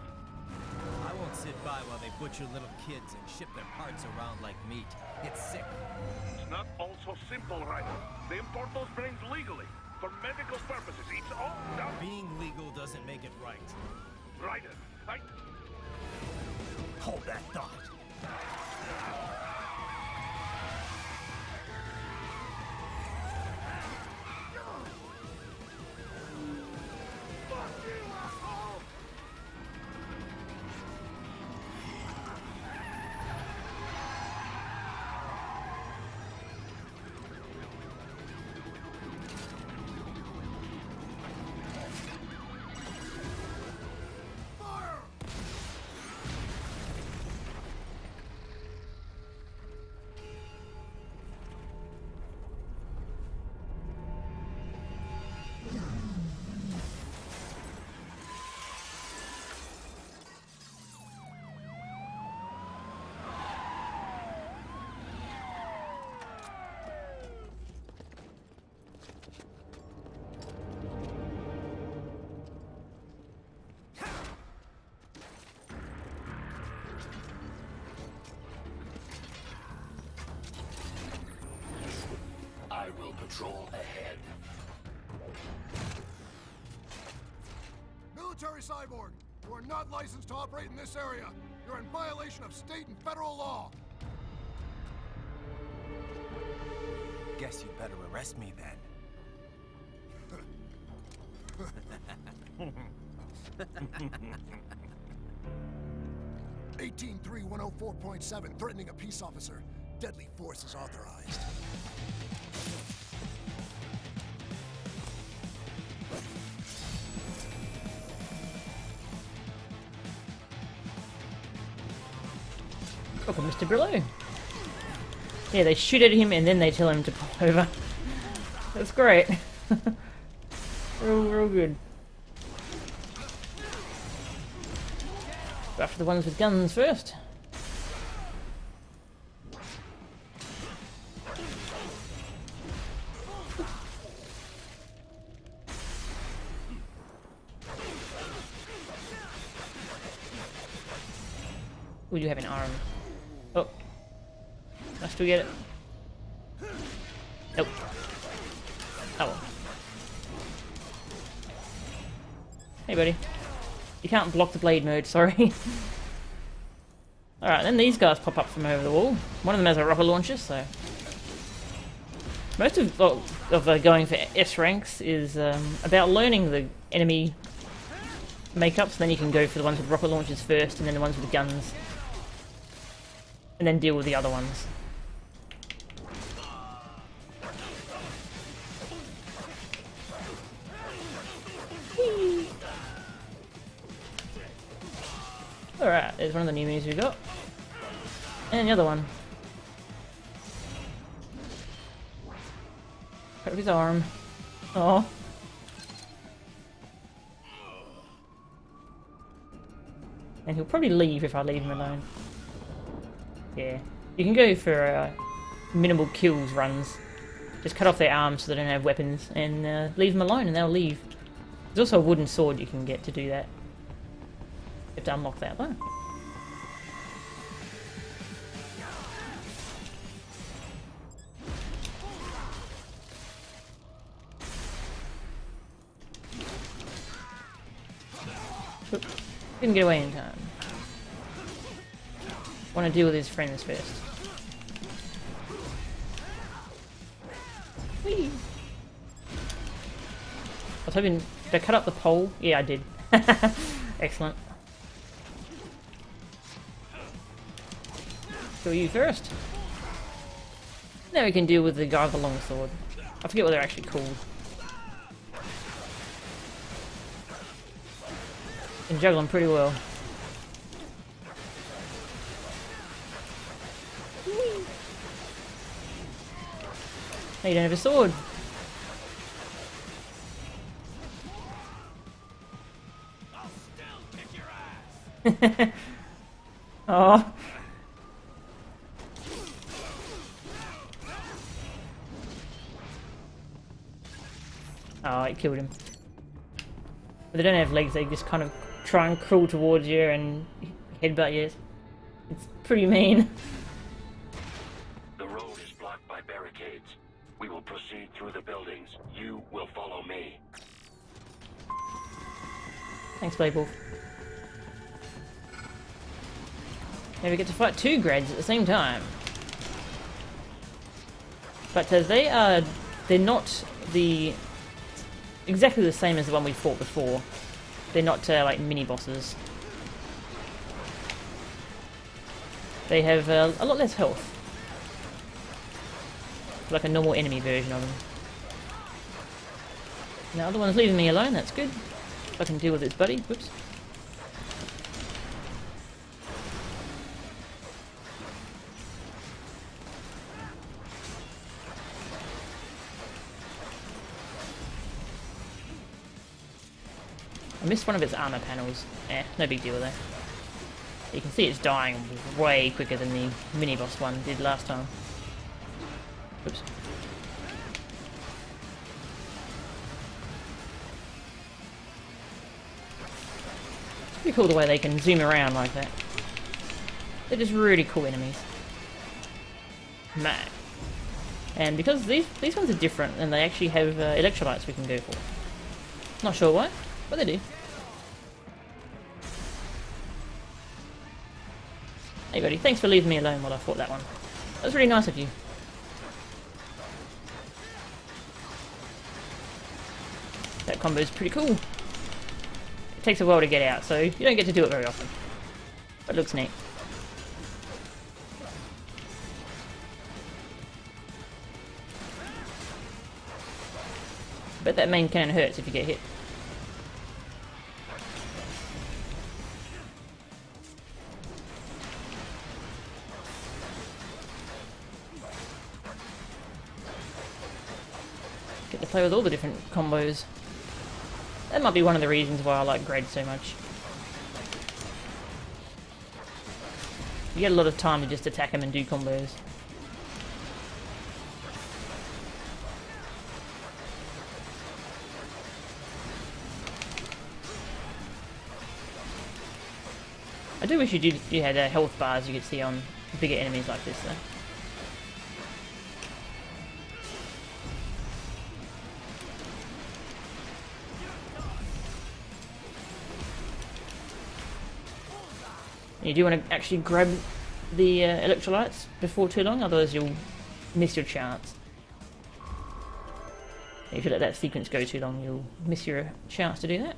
I won't sit by while they butcher little kids and ship their parts around like meat. It's sick. It's not all so simple, Raiden. They import those brains legally. For medical purposes, it's all done. Being legal doesn't make it right. Raiden, Hold that thought. I will patrol ahead. Military cyborg, you are not licensed to operate in this area. You're in violation of state and federal law. Guess you better arrest me then. 183104.7, threatening a peace officer. Deadly force is authorized. Welcome, Mr. Brillo. Yeah, they shoot at him and then they tell him to pull over. That's great. real good. Go after the ones with guns first. Ooh, you have an arm. Oh. I still get it. Nope. Oh well. Hey buddy. You can't block the blade mode, sorry. Alright, then these guys pop up from over the wall. One of them has a rocket launcher, so Most of going for S ranks is about learning the enemy makeups, then you can go for the ones with rocket launchers first, and then the ones with the guns, and then deal with the other ones. Alright, there's one of the new moves we got. And the other one. Cut off his arm. Oh. And he'll probably leave if I leave him alone. Yeah. You can go for minimal kills runs. Just cut off their arms so they don't have weapons, and leave them alone and they'll leave. There's also a wooden sword you can get to do that. You have to unlock that though. Oop. Didn't get away in time. Want to deal with his friends first. Whee! I was hoping... Did I cut up the pole? Yeah, I did. Excellent. Kill you first. Now we can deal with the guy with the long sword. I forget what they're actually called. Can juggle them pretty well. Hey, you don't have a sword. I'll still kick your ass. Oh. Oh, it killed him. But they don't have legs, they just kind of try and crawl towards you and headbutt you. It's pretty mean. The road is blocked by barricades. We will proceed through the buildings. You will follow me. Thanks, Playboy. Now we get to fight two Grads at the same time. But they're not exactly the same as the one we fought before. They're not like mini bosses. They have a lot less health. Like a normal enemy version of them. Now the other one's leaving me alone, that's good. I can deal with its buddy. Whoops. I missed one of its armor panels. No big deal though. You can see it's dying way quicker than the mini-boss one did last time. Oops. It's pretty cool the way they can zoom around like that. They're just really cool enemies. Man. And because these ones are different and they actually have electrolytes we can go for. Not sure why, but they do. Hey buddy, thanks for leaving me alone while I fought that one. That was really nice of you. That combo is pretty cool. It takes a while to get out, so you don't get to do it very often. But it looks neat. Bet that main cannon hurts if you get hit. Get to play with all the different combos. That might be one of the reasons why I like Grad so much. You get a lot of time to just attack him and do combos. I do wish you had health bars you could see on bigger enemies like this though. You do want to actually grab the electrolytes before too long, otherwise you'll miss your chance. If you let that sequence go too long, you'll miss your chance to do that.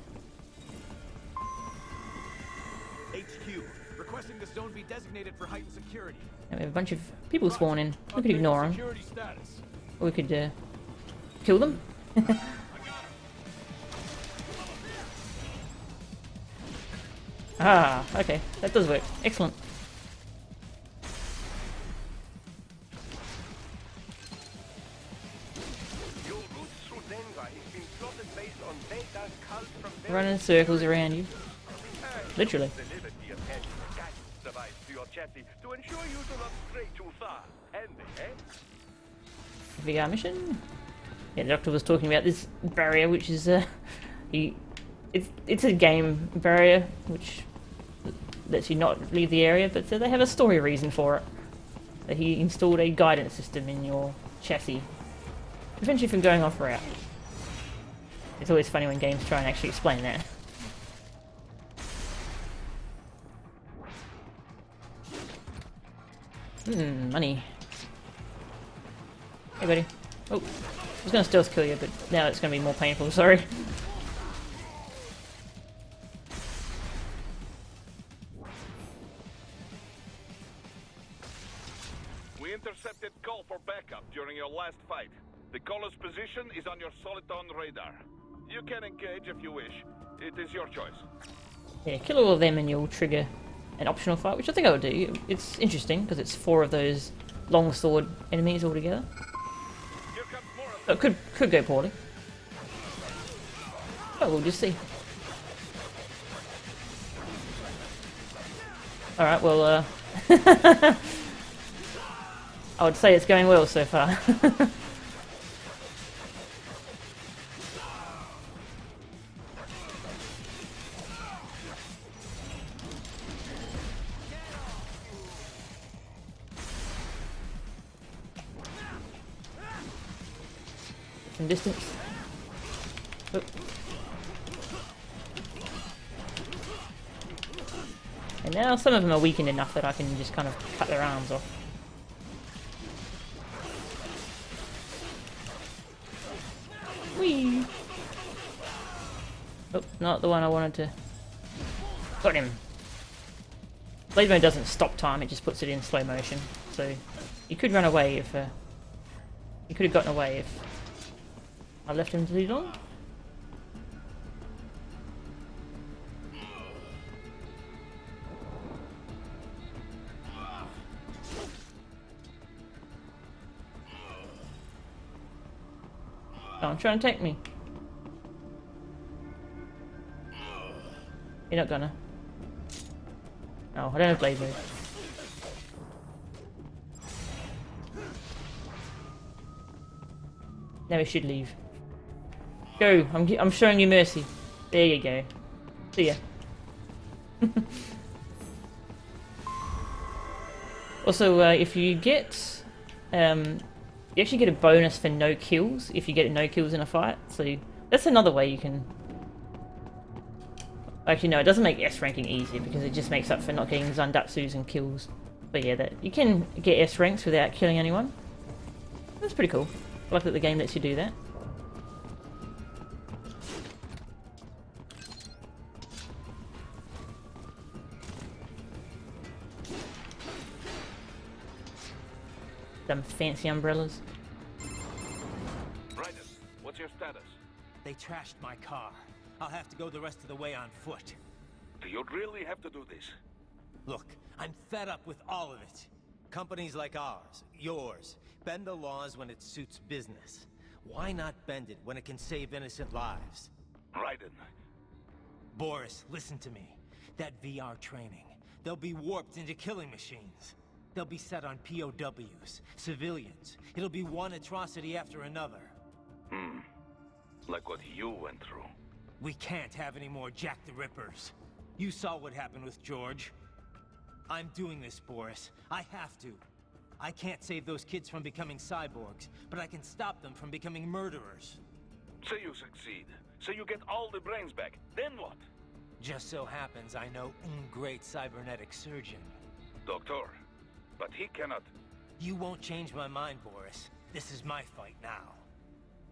HQ, requesting the zone be designated for heightened security. And we have a bunch of people spawning. We could ignore them. Or we could kill them. Ah, okay. That does work. Excellent. Running circles around you. Literally. VR mission? Yeah, the Doctor was talking about this barrier, which is it's a game barrier which lets you not leave the area, but they have a story reason for it. That he installed a guidance system in your chassis, prevents you from going off route. It's always funny when games try and actually explain that. Money. Hey, buddy. Oh, I was gonna stealth kill you, but now it's gonna be more painful, sorry. We intercepted call for backup during your last fight. The caller's position is on your Soliton radar. You can engage if you wish. It is your choice. Yeah, kill all of them and you'll trigger an optional fight, which I think I would do. It's interesting because it's 4 of those longsword enemies all together. So it could go poorly. But we'll just see. Alright, well, I would say it's going well so far. Some distance. Oh. And now some of them are weakened enough that I can just kind of cut their arms off. Whee! Oh, not the one I wanted to. Got him. Blade mode doesn't stop time, it just puts it in slow motion. So you could run away if you could have gotten away if I left him too long. Don't try and take me. You're not gonna. Oh, I don't have blade mode. Now we should leave. Go! I'm showing you mercy. There you go. See ya. Also, if you get, you actually get a bonus for no kills if you get no kills in a fight. So that's another way you can. Actually, no, it doesn't make S ranking easier because it just makes up for not getting Zandatsus and kills. But yeah, that you can get S ranks without killing anyone. That's pretty cool. I like that the game lets you do that. Some fancy umbrellas. Raiden, what's your status? They trashed my car. I'll have to go the rest of the way on foot. Do you really have to do this? Look, I'm fed up with all of it. Companies like ours, yours, bend the laws when it suits business. Why not bend it when it can save innocent lives? Raiden. Boris, listen to me. That VR training, they'll be warped into killing machines. They'll be set on POWs, civilians. It'll be one atrocity after another. Like what you went through. We can't have any more Jack the Rippers. You saw what happened with George. I'm doing this, Boris. I have to. I can't save those kids from becoming cyborgs, but I can stop them from becoming murderers. Say you succeed. Say you get all the brains back. Then what? Just so happens I know a great cybernetic surgeon. Doctor. But he cannot... You won't change my mind, Boris. This is my fight now.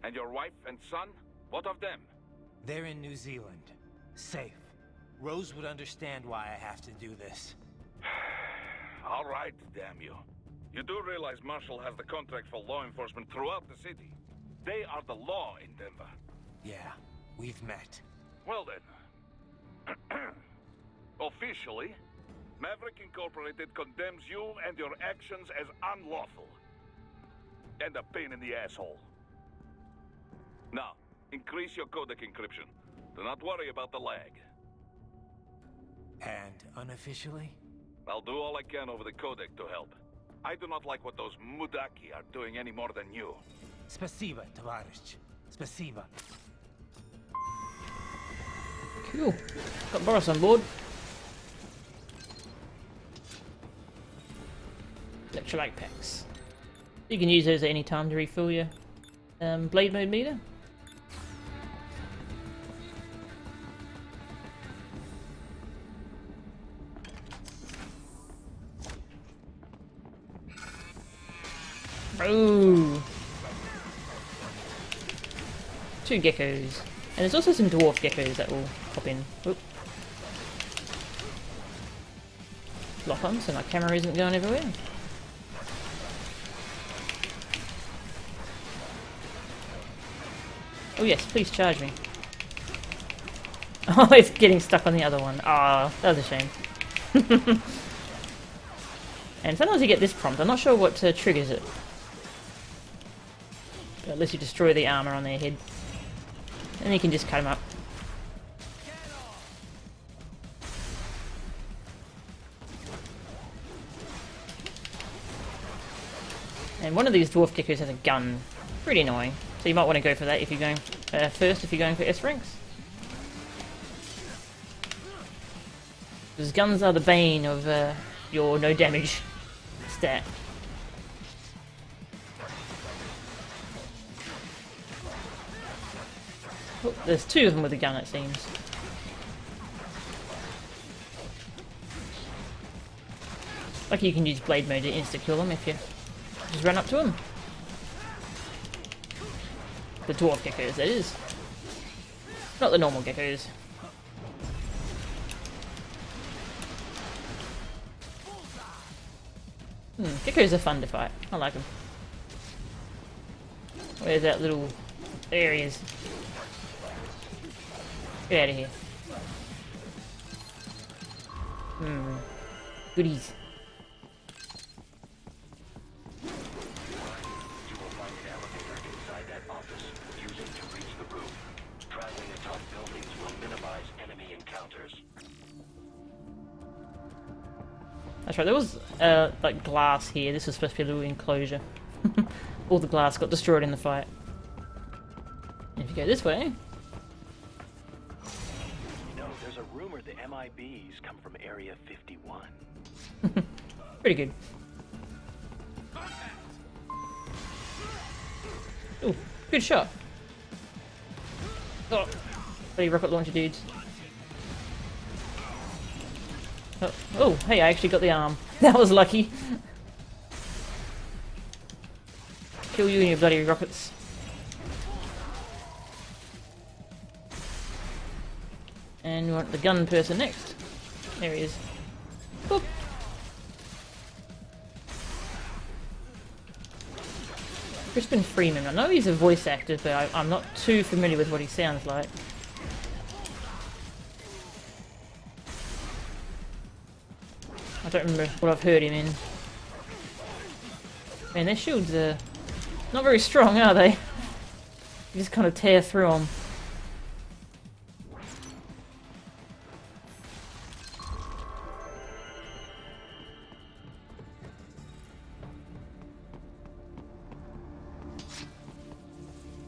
And your wife and son? What of them? They're in New Zealand. Safe. Rose would understand why I have to do this. All right, damn you. You do realize Marshall has the contract for law enforcement throughout the city. They are the law in Denver. Yeah, we've met. Well then. Officially, Maverick Incorporated condemns you and your actions as unlawful. And a pain in the asshole. Now, increase your codec encryption. Do not worry about the lag. And unofficially? I'll do all I can over the codec to help. I do not like what those Mudaki are doing any more than you. Spasiba, Tavarish. Spasiba. Cool. Got Boris on board. Electrolyte packs. You can use those at any time to refill your blade mode meter. Oh, 2 geckos. And there's also some dwarf geckos that will pop in. Oop. Lock on so my camera isn't going everywhere. Oh yes, please charge me. Oh, it's getting stuck on the other one. Ah, that was a shame. And sometimes you get this prompt. I'm not sure what triggers it. But unless you destroy the armor on their head. And you can just cut them up. And one of these dwarf geckos has a gun. Pretty annoying. So you might want to go for that if you're going first, if you're going for S ranks. Because guns are the bane of your no damage stat. Oh, there's 2 of them with a gun, it seems. Like you can use blade mode to insta-kill them if you just run up to them. The dwarf geckos, that is. Not the normal geckos. Geckos are fun to fight. I like them. Where's that little... There he is. Get out of here. Goodies. You will find an elevator inside that office. Use it to reach the roof. Traveling atop buildings will minimize enemy encounters. That's right, there was like glass here. This was supposed to be a little enclosure. All the glass got destroyed in the fight. And if you go this way... You know, there's a rumor the MIBs come from Area 51. Pretty good. Ooh, good shot. Oh, bloody rocket launcher dudes. Oh, hey, I actually got the arm. That was lucky. Kill you and your bloody rockets. And we want the gun person next. There he is. Boop. Crispin Freeman. I know he's a voice actor, but I'm not too familiar with what he sounds like. I don't remember what I've heard him in. Man, their shields are not very strong, are they? You just kind of tear through them.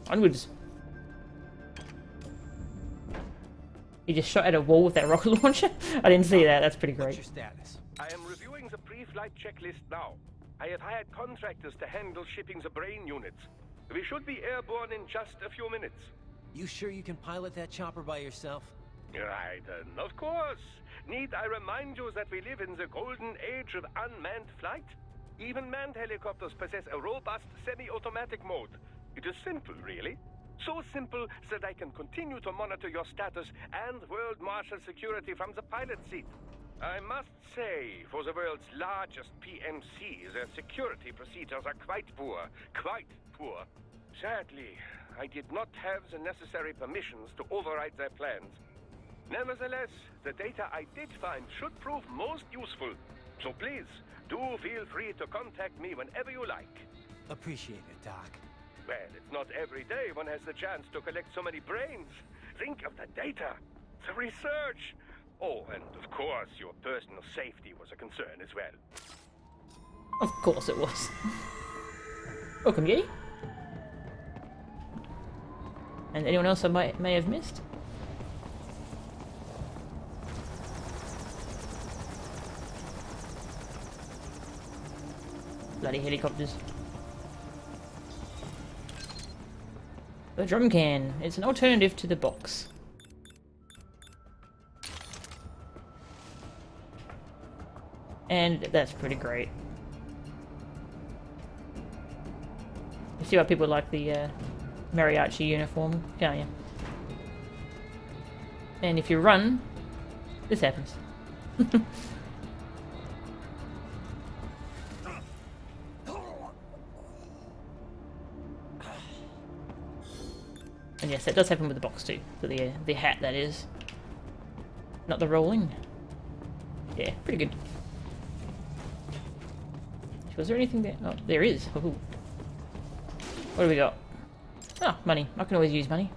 Onwards. He just shot at a wall with that rocket launcher? I didn't see that. That's pretty great. What's your status? I am reviewing the pre-flight checklist now. I have hired contractors to handle shipping the brain units. We should be airborne in just a few minutes. You sure you can pilot that chopper by yourself? Right, of course. Need I remind you that we live in the golden age of unmanned flight? Even manned helicopters possess a robust semi-automatic mode. It is simple, really. So simple that I can continue to monitor your status and World Marshal security from the pilot seat. I must say, for the world's largest PMC, their security procedures are quite poor. Quite poor. Sadly, I did not have the necessary permissions to override their plans. Nevertheless, the data I did find should prove most useful. So please, do feel free to contact me whenever you like. Appreciate it, Doc. Well, it's not every day one has the chance to collect so many brains. Think of the data, the research. Oh, and of course, your personal safety was a concern as well. Of course it was. Welcome, Yeti. And anyone else I may have missed? Bloody helicopters. The drum can. It's an alternative to the box. And that's pretty great. You see why people like the mariachi uniform, can't you? And if you run, this happens. And yes, that does happen with the box too. For the hat, that is. Not the rolling. Yeah, pretty good. Was there anything there? Oh, there is. Ooh. What do we got? Oh, money. I can always use money.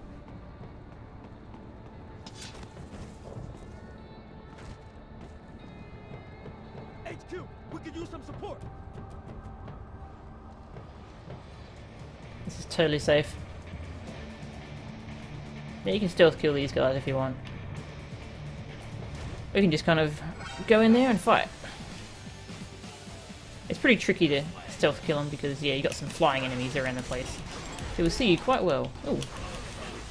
HQ, we could use some support. This is totally safe. Yeah, you can stealth kill these guys if you want. We can just kind of go in there and fight. It's pretty tricky to stealth kill them because, yeah, you got some flying enemies around the place. They will see you quite well. Oh,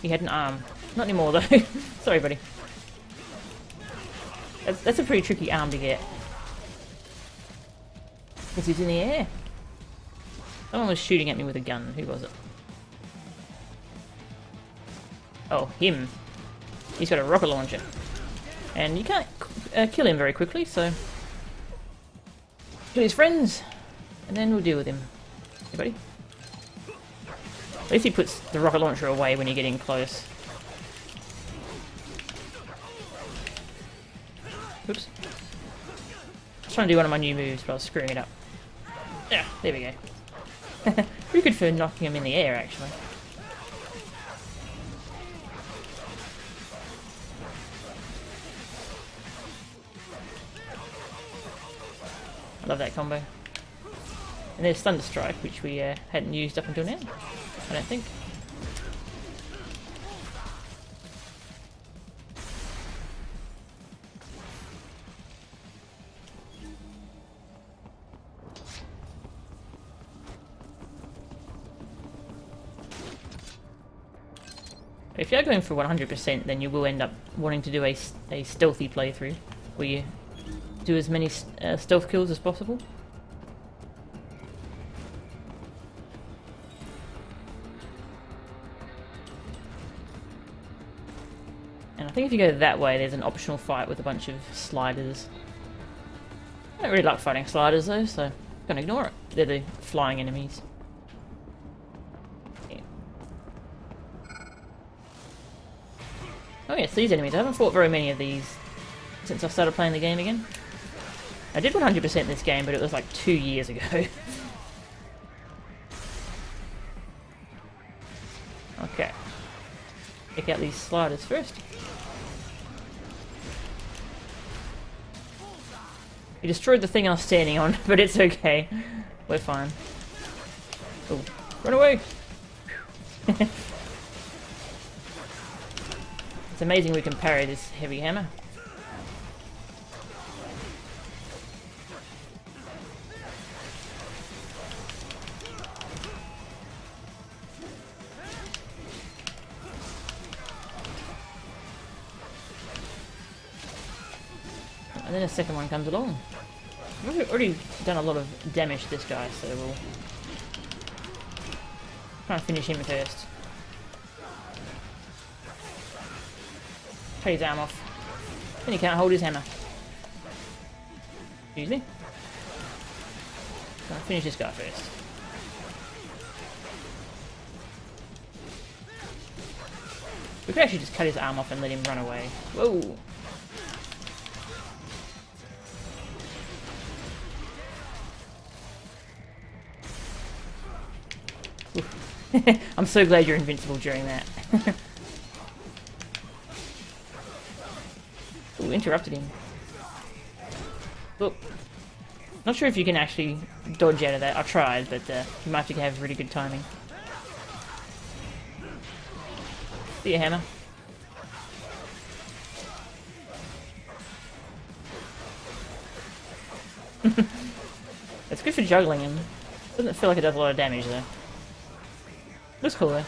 he had an arm. Not anymore though. Sorry, buddy. That's a pretty tricky arm to get. Because he's in the air. Someone was shooting at me with a gun. Who was it? Oh, him. He's got a rocket launcher. And you can't kill him very quickly, so... kill his friends, and then we'll deal with him. Hey, buddy. At least he puts the rocket launcher away when you're getting close. Oops. I was trying to do one of my new moves, but I was screwing it up. Yeah, there we go. Pretty good for knocking him in the air, actually. I love that combo. And there's Thunder Strike, which we hadn't used up until now, I don't think. If you're going for 100%, then you will end up wanting to do a stealthy playthrough, where you do as many stealth kills as possible. And I think if you go that way, there's an optional fight with a bunch of sliders. I don't really like fighting sliders though, so I'm gonna ignore it. They're the flying enemies. Yeah. Oh yes, these enemies. I haven't fought very many of these since I started playing the game again. I did 100% this game, but it was like 2 years ago. Okay. Check out these sliders first. You destroyed the thing I was standing on, but it's okay. We're fine. Oh, run away! It's amazing we can parry this heavy hammer. And then a second one comes along. We've already done a lot of damage to this guy, so we'll Try and finish him first. Cut his arm off. Then he can't hold his hammer. Excuse me. Gonna finish this guy first. We could actually just cut his arm off and let him run away. Whoa! I'm so glad you're invincible during that. Ooh, interrupted him. Look. Not sure if you can actually dodge out of that. I tried, but you might have to have really good timing. See ya, hammer. It's good for juggling him. Doesn't feel like it does a lot of damage though. Looks cool though.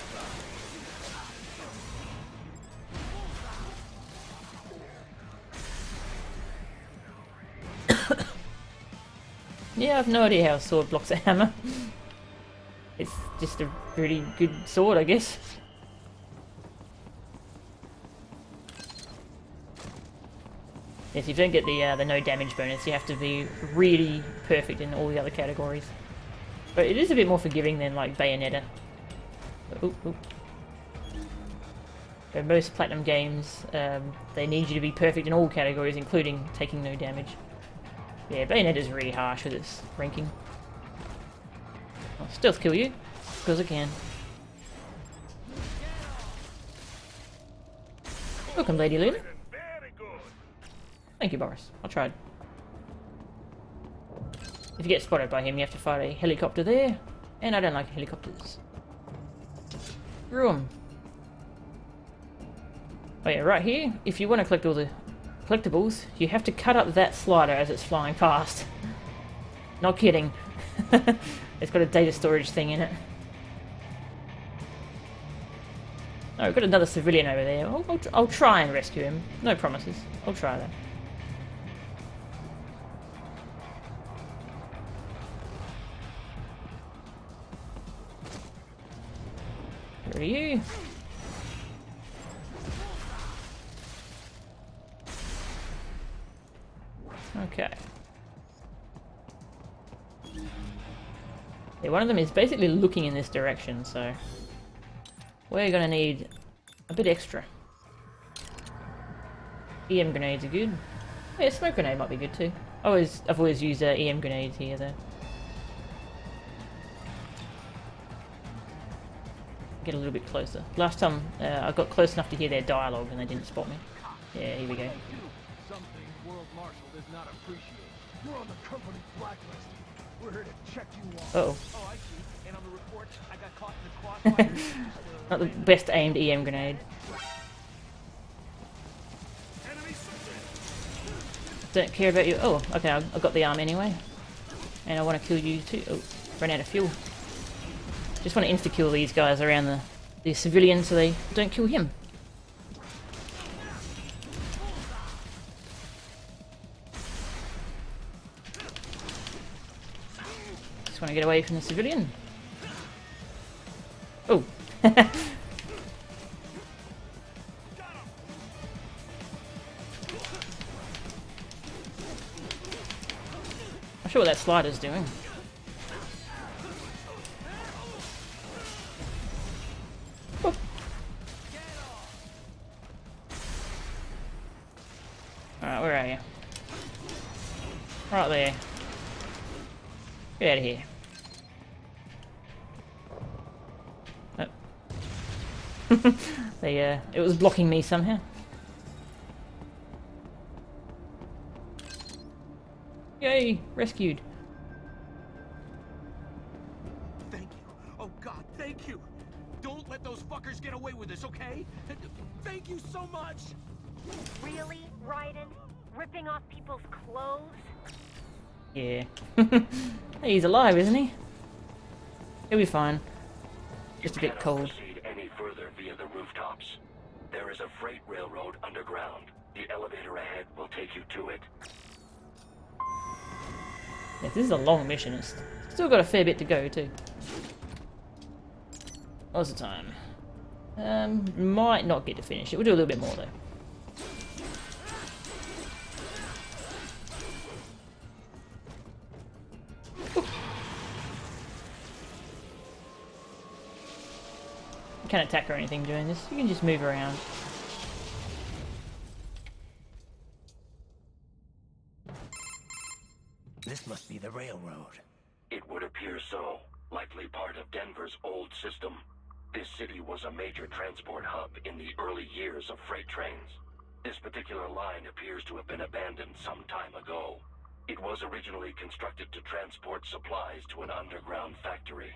Yeah, I have no idea how a sword blocks a hammer. It's just a really good sword, I guess. Yes, if you don't get the no damage bonus, you have to be really perfect in all the other categories. But it is a bit more forgiving than like Bayonetta. Ooh, ooh. So most Platinum games, they need you to be perfect in all categories, including taking no damage. Yeah, Bayonetta's really harsh with its ranking. I'll stealth kill you, because I can. Welcome, Lady Luna. Thank you, Boris. I tried. If you get spotted by him, you have to fight a helicopter there, and I don't like helicopters. Room. Oh yeah, right here, if you want to collect all the collectibles, you have to cut up that slider as it's flying past. Not kidding. It's got a data storage thing in it. Oh, we've got another civilian over there. I'll try and rescue him. No promises. I'll try that. Where are you? Okay. Yeah, one of them is basically looking in this direction, so we're gonna need a bit extra. EM grenades are good. Yeah, smoke grenade might be good too. I've always used EM grenades here though. Get a little bit closer. Last time I got close enough to hear their dialogue and they didn't spot me. Yeah, here we go. Does not appreciate. You're on the company blacklist. We're here to check you off. Uh-oh. Oh, I see. And on the report, I got caught in the crossfire. Not the best aimed EM grenade. Don't care about you. Oh, okay, I've got the arm anyway. And I want to kill you too. Oh, ran out of fuel. Just want to insta-kill these guys around the civilians so they don't kill him. Just want to get away from the civilian. Oh. Not sure what that slider's doing. Oh. Alright, where are you? Right there. Get out of here. Oh. It was blocking me somehow. Yay! Rescued. Thank you. Oh God, thank you. Don't let those fuckers get away with this, okay? Thank you so much. Really, Raiden? Ripping off people's clothes? Yeah. He's alive, isn't he? He'll be fine. Just a bit cold. Proceed any further via the rooftops. There is a freight railroad underground. The elevator ahead will take you to it. Yeah, this is a long mission. It's still got a fair bit to go too. What's the time? Might not get to finish it. We'll do a little bit more though. You can't attack or anything doing this. You can just move around. This must be the railroad. It would appear so. Likely part of Denver's old system. This city was a major transport hub in the early years of freight trains. This particular line appears to have been abandoned some time ago. It was originally constructed to transport supplies to an underground factory.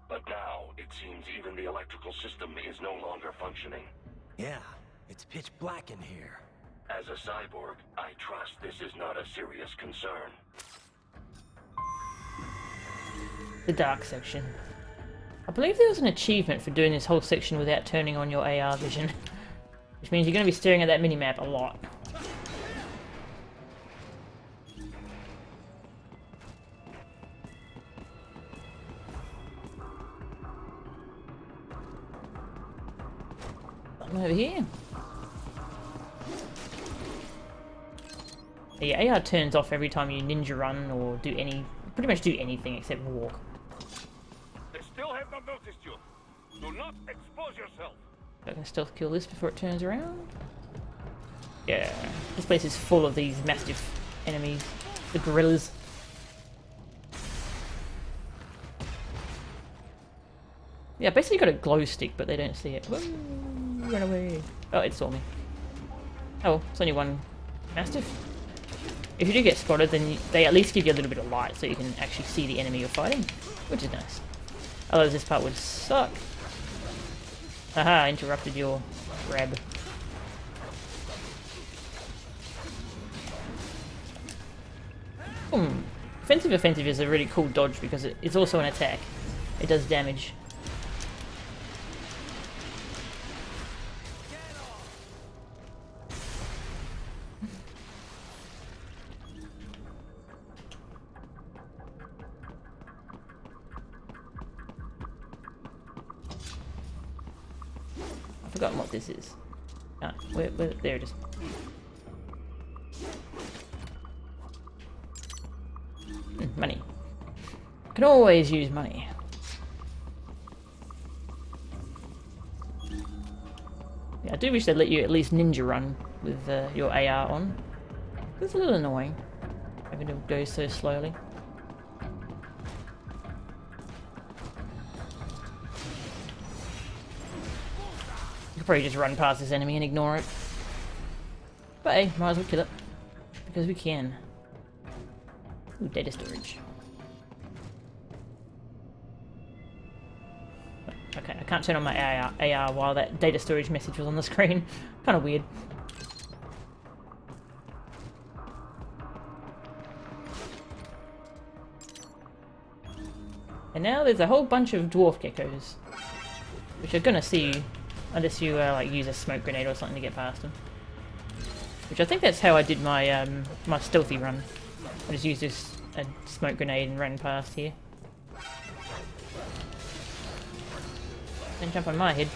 But now, it seems even the electrical system is no longer functioning. Yeah, it's pitch black in here. As a cyborg, I trust this is not a serious concern. The dark section. I believe there was an achievement for doing this whole section without turning on your AR vision. Which means you're going to be staring at that minimap a lot. Something over here. Yeah, AR turns off every time you ninja run or do pretty much do anything except walk. They still have not noticed you. Do not expose yourself. I can stealth kill this before it turns around. Yeah, this place is full of these massive enemies, the gorillas. Yeah, basically got a glow stick, but they don't see it. Whoa, run away! Oh, it saw me. Oh, it's only one mastiff. If you do get spotted, then they at least give you a little bit of light so you can actually see the enemy you're fighting, which is nice. Otherwise this part would suck. Haha, interrupted your grab. Offensive is a really cool dodge because it's also an attack. It does damage. I've forgotten what this is. Ah, there it is. Money. Can always use money. Yeah, I do wish they'd let you at least ninja run with your AR on. It's a little annoying having to go so slowly. You could probably just run past this enemy and ignore it. But hey, might as well kill it. Because we can. Ooh, data storage. Okay, I can't turn on my AR while that data storage message was on the screen. Kind of weird. And now there's a whole bunch of dwarf geckos, which are gonna see you unless you like use a smoke grenade or something to get past them. Which I think that's how I did my my stealthy run. I just used a smoke grenade and ran past here. Then jump on my head.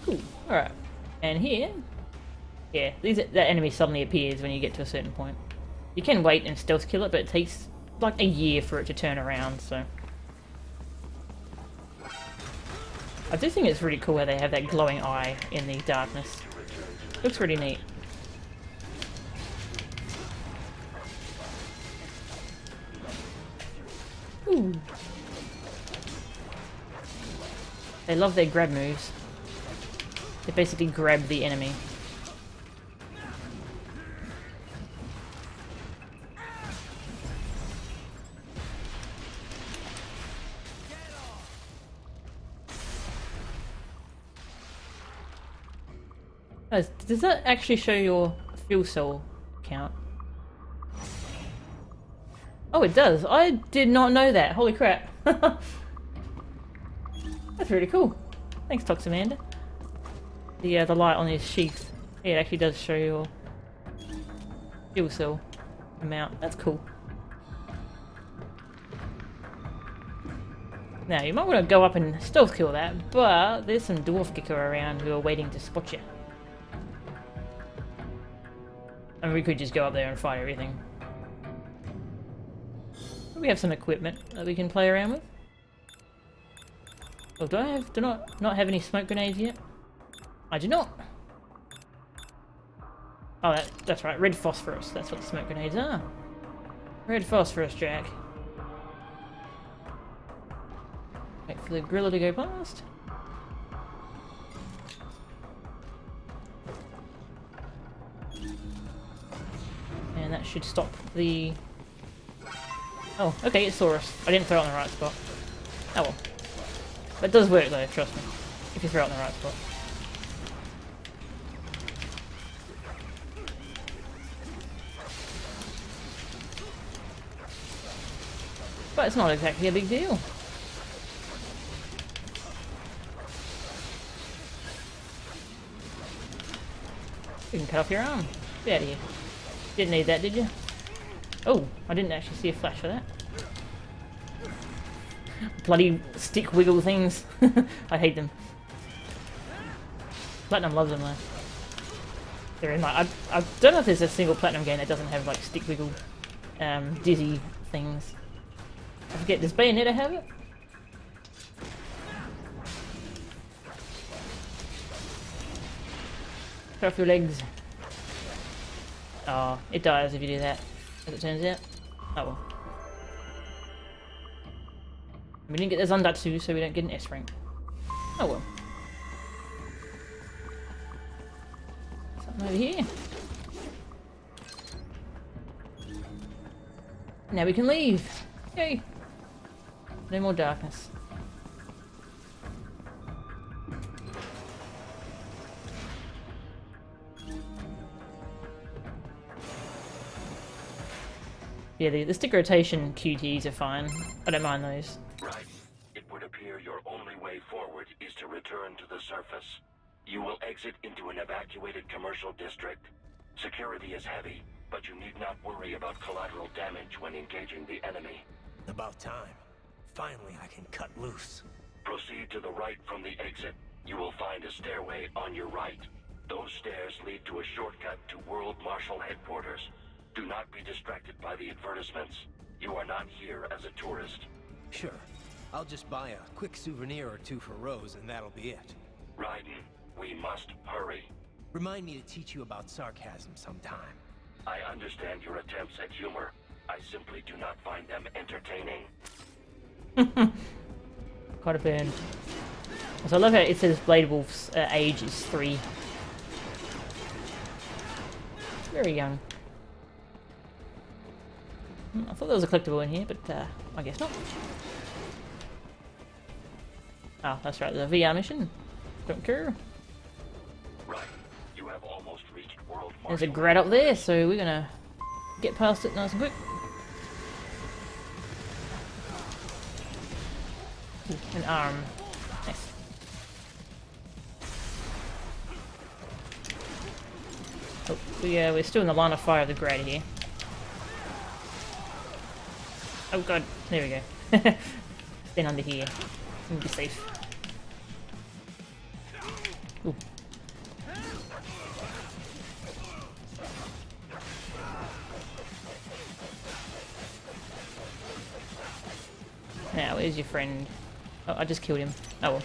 Cool. Alright. And here, yeah, that enemy suddenly appears when you get to a certain point. You can wait and stealth kill it, but it takes like a year for it to turn around, so. I do think it's really cool how they have that glowing eye in the darkness. Looks really neat. Ooh. They love their grab moves. They basically grab the enemy. Does that actually show your fuel cell count? Oh, it does. I did not know that. Holy crap. That's really cool. Thanks, Toxamander. The light on his sheath. Yeah, it actually does show your fuel cell amount. That's cool. Now, you might want to go up and stealth kill that, but there's some dwarf kicker around who are waiting to spot you. I mean, we could just go up there and fight everything. We have some equipment that we can play around with. Oh, do I not have any smoke grenades yet? I do not. Oh, that's right. Red phosphorus. That's what the smoke grenades are. Red phosphorus, Jack. Wait for the gorilla to go past. And that should stop the... Oh, okay, it saw us. I didn't throw it on the right spot. Oh well. But it does work though, trust me. If you throw it on the right spot. But it's not exactly a big deal. You can cut off your arm. Get out of here. Didn't need that, did you? Oh, I didn't actually see a flash for that. Bloody stick wiggle things. I hate them. Platinum loves them though. They're in like I don't know if there's a single Platinum game that doesn't have like stick wiggle dizzy things. I forget, does Bayonetta have it? Cut off your legs. Oh, it dies if you do that, as it turns out. Oh well. We didn't get the Zandatsu, so we don't get an S rank. Oh well. Something over here. Now we can leave. Yay! No more darkness. Yeah, the stick rotation QTs are fine. I don't mind those. Right. It would appear your only way forward is to return to the surface. You will exit into an evacuated commercial district. Security is heavy, but you need not worry about collateral damage when engaging the enemy. About time. Finally, I can cut loose. Proceed to the right from the exit. You will find a stairway on your right. Those stairs lead to a shortcut to World Marshal Headquarters. Do not be distracted by the advertisements. You are not here as a tourist. Sure. I'll just buy a quick souvenir or two for Rose, and that'll be it. Raiden, we must hurry. Remind me to teach you about sarcasm sometime. I understand your attempts at humor. I simply do not find them entertaining. Quite a burn. So I love how it says Blade Wolf's age is 3. Very young. I thought there was a collectible in here, but I guess not. Oh, that's right, the VR mission. Don't care. Right. You have almost reached World Marshal. There's a grat up there, so we're gonna get past it nice and quick. Ooh, an arm. Nice. Oh, we're still in the line of fire of the grat here. Oh god, there we go. Stand under here. And be safe. Ooh. Now, where's your friend? Oh, I just killed him. Oh well.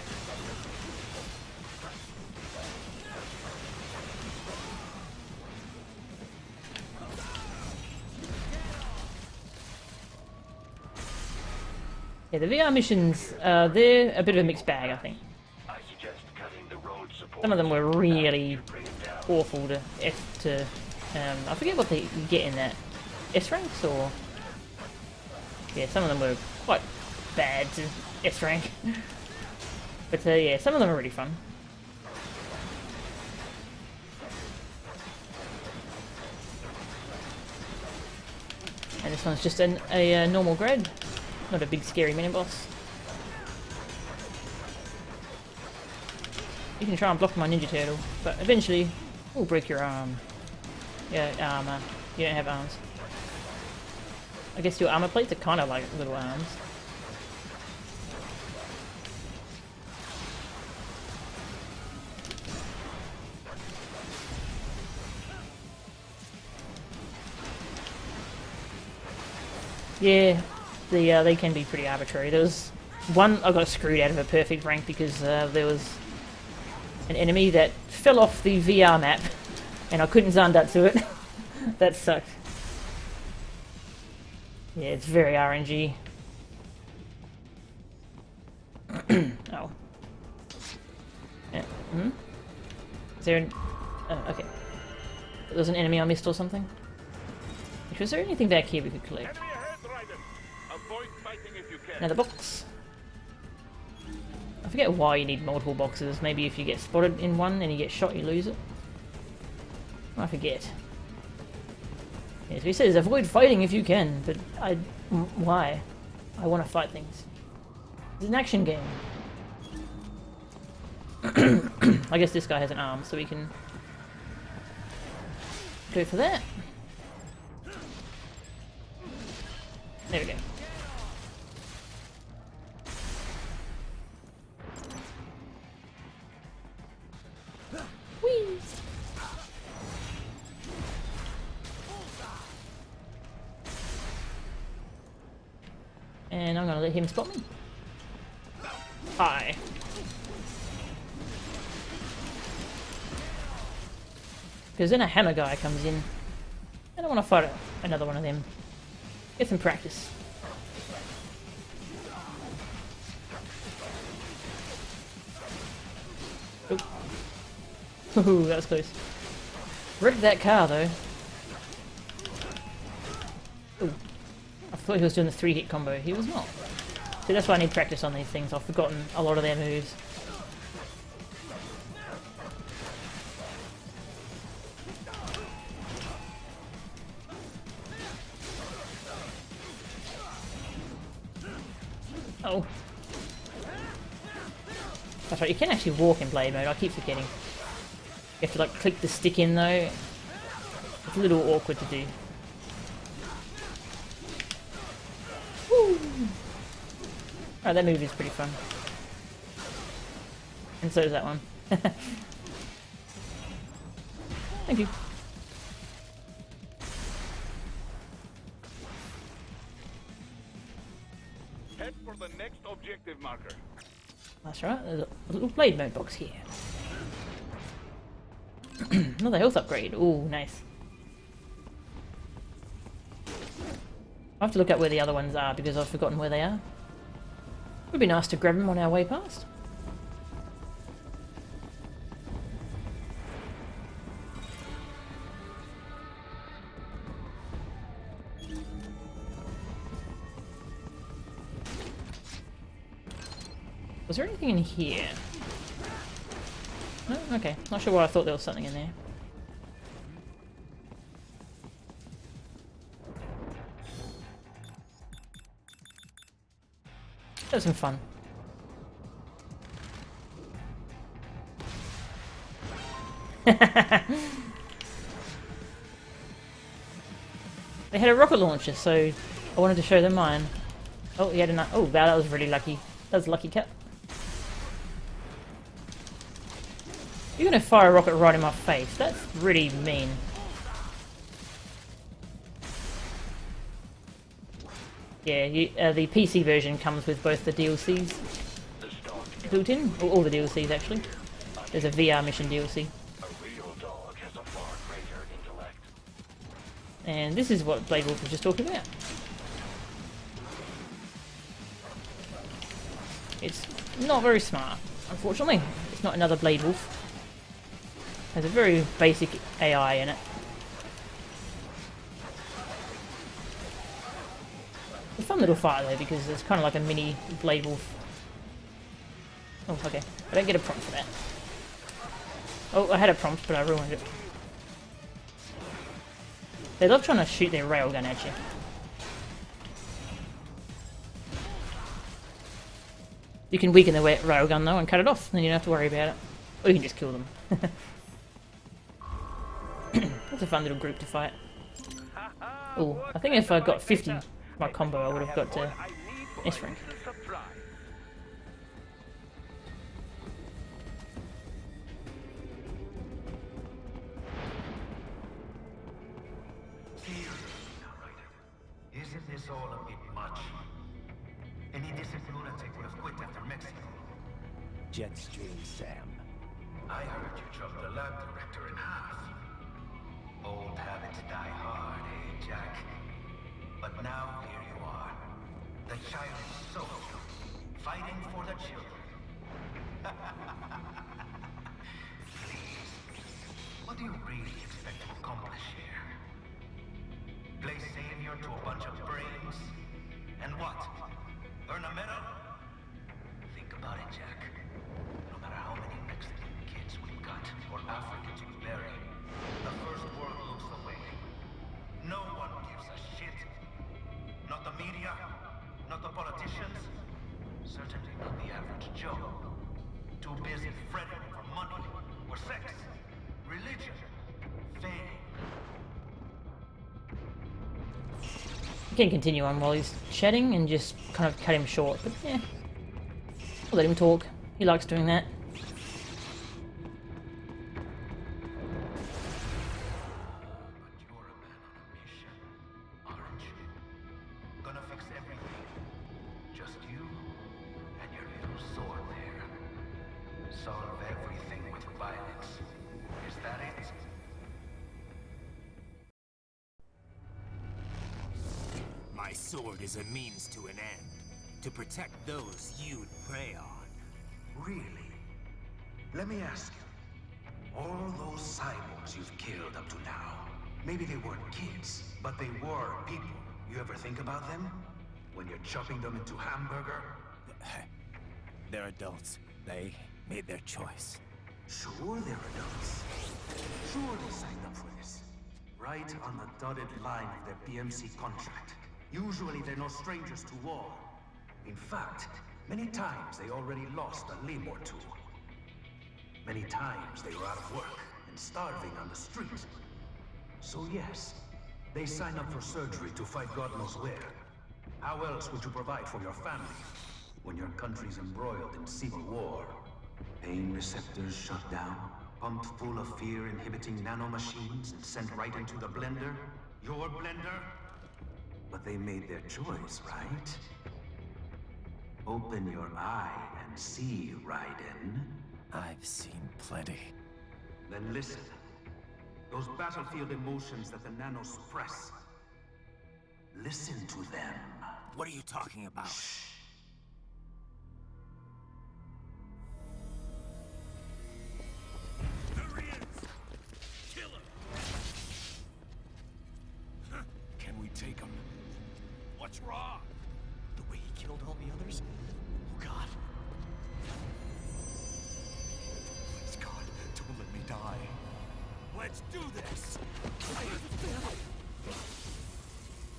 Yeah, the VR missions, they're a bit of a mixed bag, I think. Some of them were really awful to I forget what they get in that. S ranks or... Yeah, some of them were quite bad to S rank. But yeah, some of them are really fun. And this one's just a normal grade. Not a big scary mini boss. You can try and block my Ninja Turtle, but eventually we'll break your arm. Yeah, armor. You don't have arms. I guess your armor plates are kind of like little arms. Yeah, they can be pretty arbitrary. There was one I got screwed out of a perfect rank because there was an enemy that fell off the VR map and I couldn't Zandat to it. That sucked. Yeah, it's very RNG. Oh. Yeah. Hmm? Is there an... Oh, okay. There was an enemy I missed or something? Was there anything back here we could collect? Enemy ahead, Raiden. Avoid fighting if you can. Another box. I forget why you need multiple boxes. Maybe if you get spotted in one and you get shot, you lose it. I forget. Yes, he says avoid fighting if you can, but why? I want to fight things. It's an action game. I guess this guy has an arm, so we can go for that. There we go. Whee! And I'm gonna let him spot me. Hi. Because then a hammer guy comes in. I don't want to fight another one of them. Get some practice. Ooh, that was close. Wrecked that car though. Ooh. I thought he was doing the 3-hit combo. He was not. See, that's why I need practice on these things. I've forgotten a lot of their moves. Oh. That's right, you can actually walk in blade mode, I keep forgetting. You have to like click the stick in though. It's a little awkward to do. Woo! Oh, that move is pretty fun. And so is that one. Thank you. Head for the next objective marker. That's right, there's a little blade mode box here. Another health upgrade. Ooh, nice. I have to look at where the other ones are because I've forgotten where they are. Would be nice to grab them on our way past. Was there anything in here? No? Okay. Not sure why I thought there was something in there. That was some fun. They had a rocket launcher, so I wanted to show them mine. Oh, he had a... Oh, wow, that was really lucky. That was a lucky cat. You're gonna fire a rocket right in my face. That's really mean. Yeah, the PC version comes with both the DLCs built in, or all the DLCs actually. There's a VR mission DLC. And this is what Blade Wolf was just talking about. It's not very smart, unfortunately. It's not another Blade Wolf. There's a very basic AI in it. It's a fun little fight though, because it's kind of like a mini Blade Wolf. Oh, okay. I don't get a prompt for that. Oh, I had a prompt, but I ruined it. They love trying to shoot their railgun at you. You can weaken the railgun though and cut it off, then you don't have to worry about it. Or you can just kill them. That's a fun little group to fight. Oh, I think if I got 50 my combo, I would have got to S rank. Isn't Isn't this all a bit much? Any decent lunatic would have quit after Mexico. Jetstream, Sam. I heard you chopped the lab director in half. Old habits die hard, eh, Jack? But now here you are. The childish soldier, fighting for the children. Please, what do you really expect to accomplish here? Play savior to a bunch of brains? And what? Earn a medal? Think about it, Jack. No matter how many Mexican kids we've got, or Africans we bury, the first world looks away. No one gives a shit. Not the media, not the politicians, certainly not the average Joe. Too busy fretting for money, or sex, religion, fame. You can continue on while he's chatting and just kind of cut him short, but yeah. I'll let him talk. He likes doing that. My sword is a means to an end, to protect those you'd prey on. Really? Let me ask you. All those cyborgs you've killed up to now, maybe they weren't kids, but they were people. You ever think about them? When you're chopping them into hamburger? They're adults. They made their choice. Sure they're adults. Sure they signed up for this. Right on the dotted line of their BMC contract. Usually they're no strangers to war. In fact, many times they already lost a limb or two. Many times they were out of work and starving on the street. So yes, they sign up for surgery to fight God knows where. How else would you provide for your family when your country's embroiled in civil war? Pain receptors shut down, pumped full of fear-inhibiting nanomachines and sent right into the blender? Your blender? But they made their choice, right? Open your eye and see, Raiden. I've seen plenty. Then listen. Those battlefield emotions that the nanos suppress. Listen to them. What are you talking about? Shh. There he is! Kill him! Can we take him? What's wrong? The way he killed all the others? Oh God. Please, God, don't let me die. Let's do this!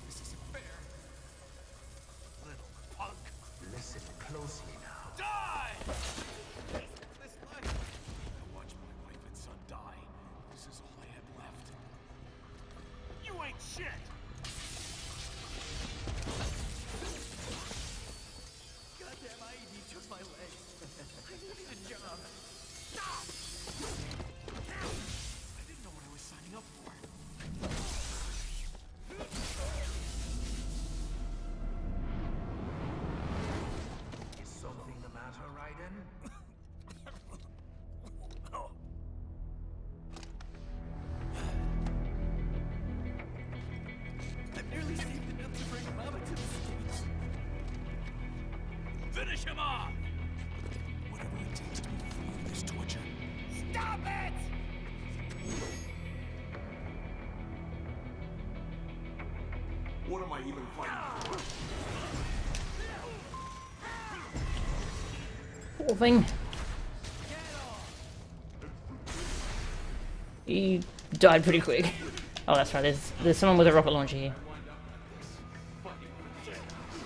This isn't fair. Little punk. Listen closely now. Die! This life. I watched my wife and son die. This is all I had left. You ain't shit! Goddamn IED took my leg. I needed a job. Stop! I didn't know what I was signing up for. Is something the matter, Raiden? I nearly saved enough to bring Mama to the States. Finish him off! Whatever it takes to be free of this torture. Stop it! What am I even fighting for? Poor thing. He died pretty quick. Oh, that's right. There's someone with a rocket launcher here.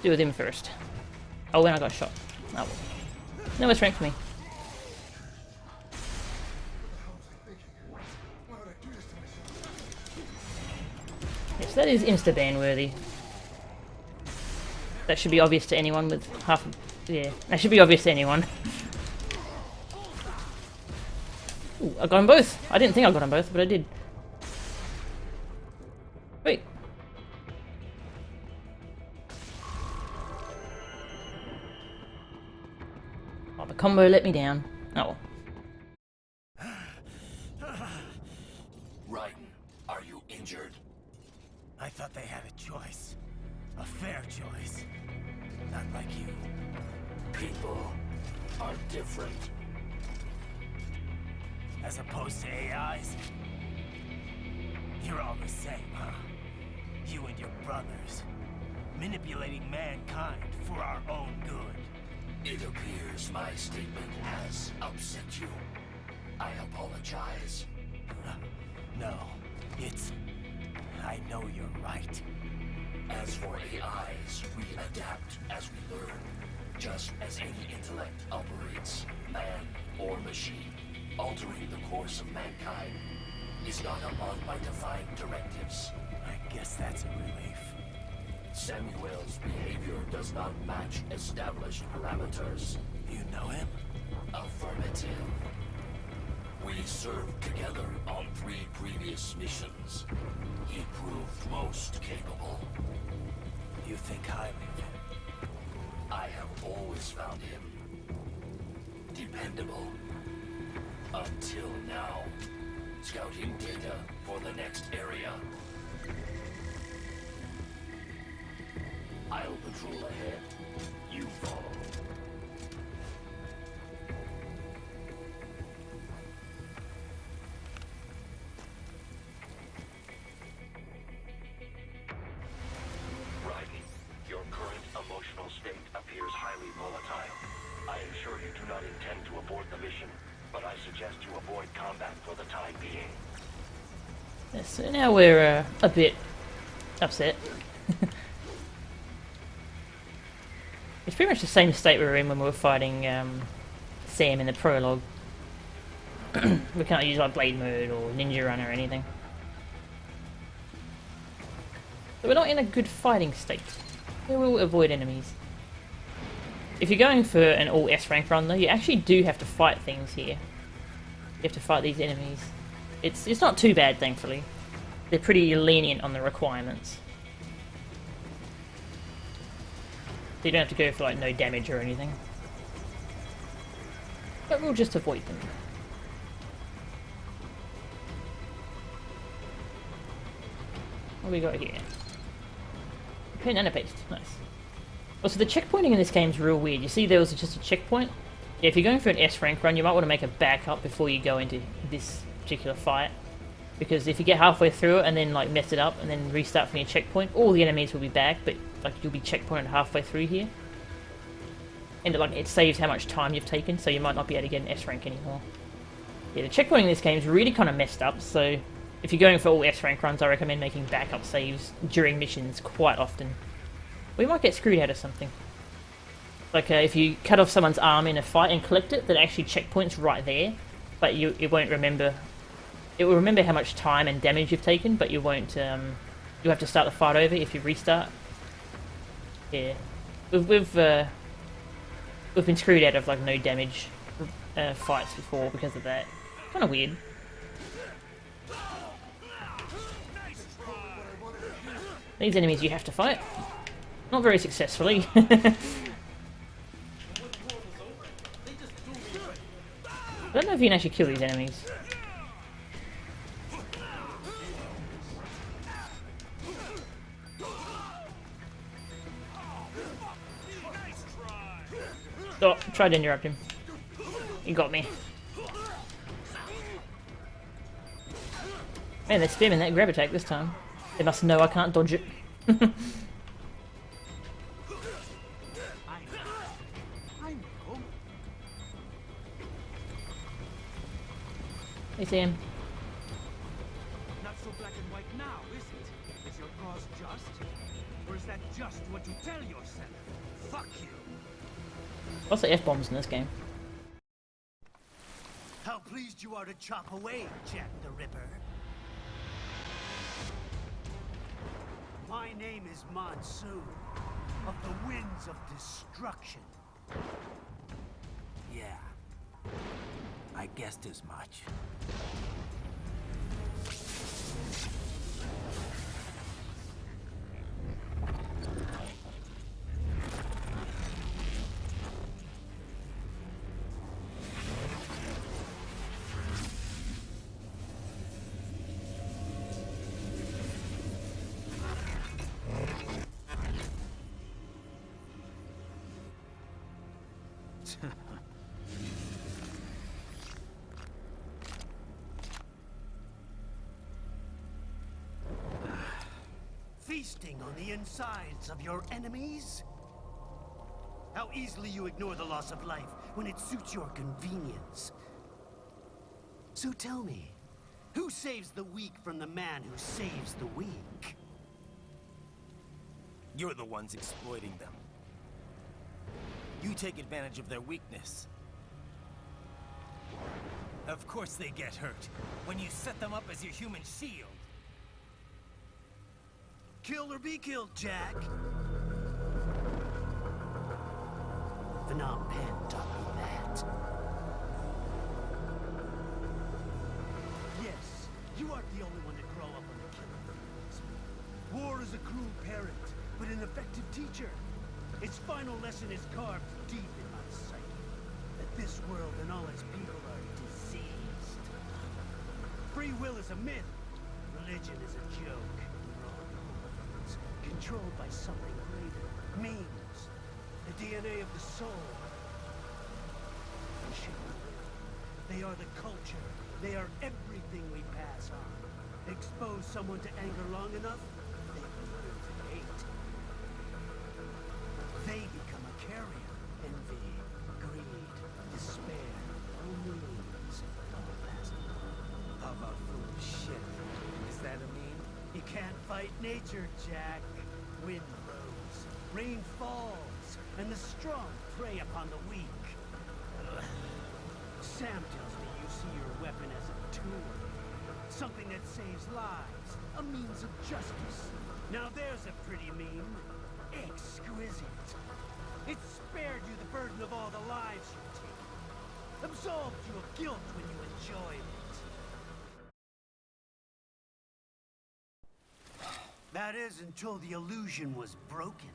Do with him first. Oh, when I got shot. Oh well. No more strength for me. Yes, that is insta-ban worthy. That should be obvious to anyone with half of... Yeah, that should be obvious to anyone. Ooh, I got them both. I didn't think I got them both, but I did. Wait. combo let me down. Oh. Raiden, are you injured? I thought they had a choice. A fair choice. Not like you. People are different. As opposed to AIs? You're all the same, huh? You and your brothers. Manipulating mankind for our own good. It appears my statement has upset you. I apologize. No, it's... I know you're right. As for AIs, we adapt as we learn. Just as any intellect operates, man or machine, altering the course of mankind is not among my defined directives. I guess that's a relief. Samuel's behavior does not match established parameters. You know him? Affirmative. We served together on 3 previous missions. He proved most capable. You think highly of him? I have always found him dependable. Until now. Scouting data for the next area. I'll patrol ahead. You follow. Raiden, your current emotional state appears highly volatile. I am sure you do not intend to abort the mission, but I suggest you avoid combat for the time being. Yes, so now we're a bit upset. It's pretty much the same state we were in when we were fighting Sam in the prologue. We can't use like blade mode or ninja run or anything. So we're not in a good fighting state. We will avoid enemies. If you're going for an all S rank run though, you actually do have to fight things here. You have to fight these enemies. It's not too bad, thankfully. They're pretty lenient on the requirements. So you don't have to go for like no damage or anything. But we'll just avoid them. What do we got here? Pen and a paste. Nice. Also, the checkpointing in this game is real weird. You see there was just a checkpoint? Yeah, if you're going for an S rank run, you might want to make a backup before you go into this particular fight. Because if you get halfway through it and then like mess it up and then restart from your checkpoint, all the enemies will be back, but like you'll be checkpointed halfway through here. And like it saves how much time you've taken, so you might not be able to get an S rank anymore. Yeah, the checkpointing in this game is really kind of messed up, so if you're going for all S rank runs, I recommend making backup saves during missions quite often. We might get screwed out of something. Like if you cut off someone's arm in a fight and collect it, that actually checkpoints right there, but it won't remember. It will remember how much time and damage you've taken, but you won't. You'll have to start the fight over if you restart. Yeah, we've been screwed out of like no damage fights before because of that. Kind of weird. These enemies you have to fight. Not very successfully. I don't know if you can actually kill these enemies. Oh, tried to interrupt him. He got me. Man, they're spamming that grab attack this time. They must know I can't dodge it. Hey Sam. Not so black and white now, is it? Is your cause just? Or is that just what you tell yourself? Fuck you. Lots of F-bombs in this game. How pleased you are to chop away, Jack the Ripper. My name is Monsoon, of the Winds of Destruction. Yeah. I guessed as much. Feasting on the insides of your enemies? How easily you ignore the loss of life when it suits your convenience. So tell me, who saves the weak from the man who saves the weak? You're the ones exploiting them. You take advantage of their weakness. Of course they get hurt when you set them up as your human shield. Kill or be killed, Jack. Phnom Penh taught me that. Yes, you aren't the only one to grow up on the killing fields. War is a cruel parent, but an effective teacher. Its final lesson is carved deep in my psyche. That this world and all its people are diseased. Free will is a myth. Religion is a joke. Controlled by something greater. Memes. The DNA of the soul. They shape the will. They are the culture. They are everything we pass on. Expose someone to anger long enough, they will learn to hate. They become a carrier. Envy, greed, despair, means. All pass on. How about foolish shit? Is that a meme? You can't fight nature, Jack. Wind blows, rain falls, and the strong prey upon the weak. Sam tells me you see your weapon as a tool. Something that saves lives, a means of justice. Now there's a pretty meme. Exquisite. It spared you the burden of all the lives you take. Absolved you of guilt when you enjoyed it. That is until the illusion was broken.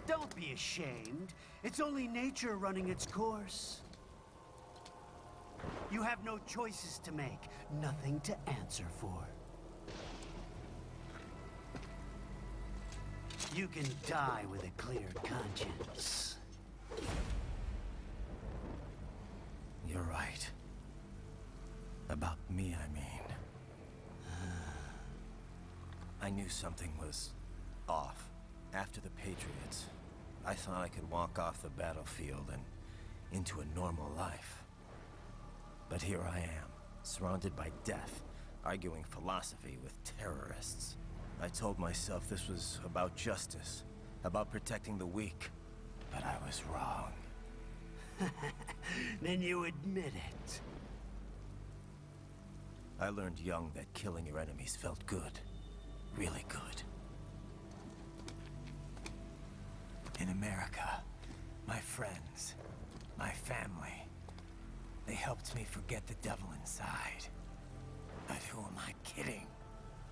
Don't be ashamed. It's only nature running its course. You have no choices to make, nothing to answer for. You can die with a clear conscience. You're right. About me, I mean. I knew something was off. After the Patriots, I thought I could walk off the battlefield and into a normal life. But here I am, surrounded by death, arguing philosophy with terrorists. I told myself this was about justice, about protecting the weak. But I was wrong. Then you admit it. I learned young that killing your enemies felt good. Really good. In America, my friends, my family, they helped me forget the devil inside. But who am I kidding?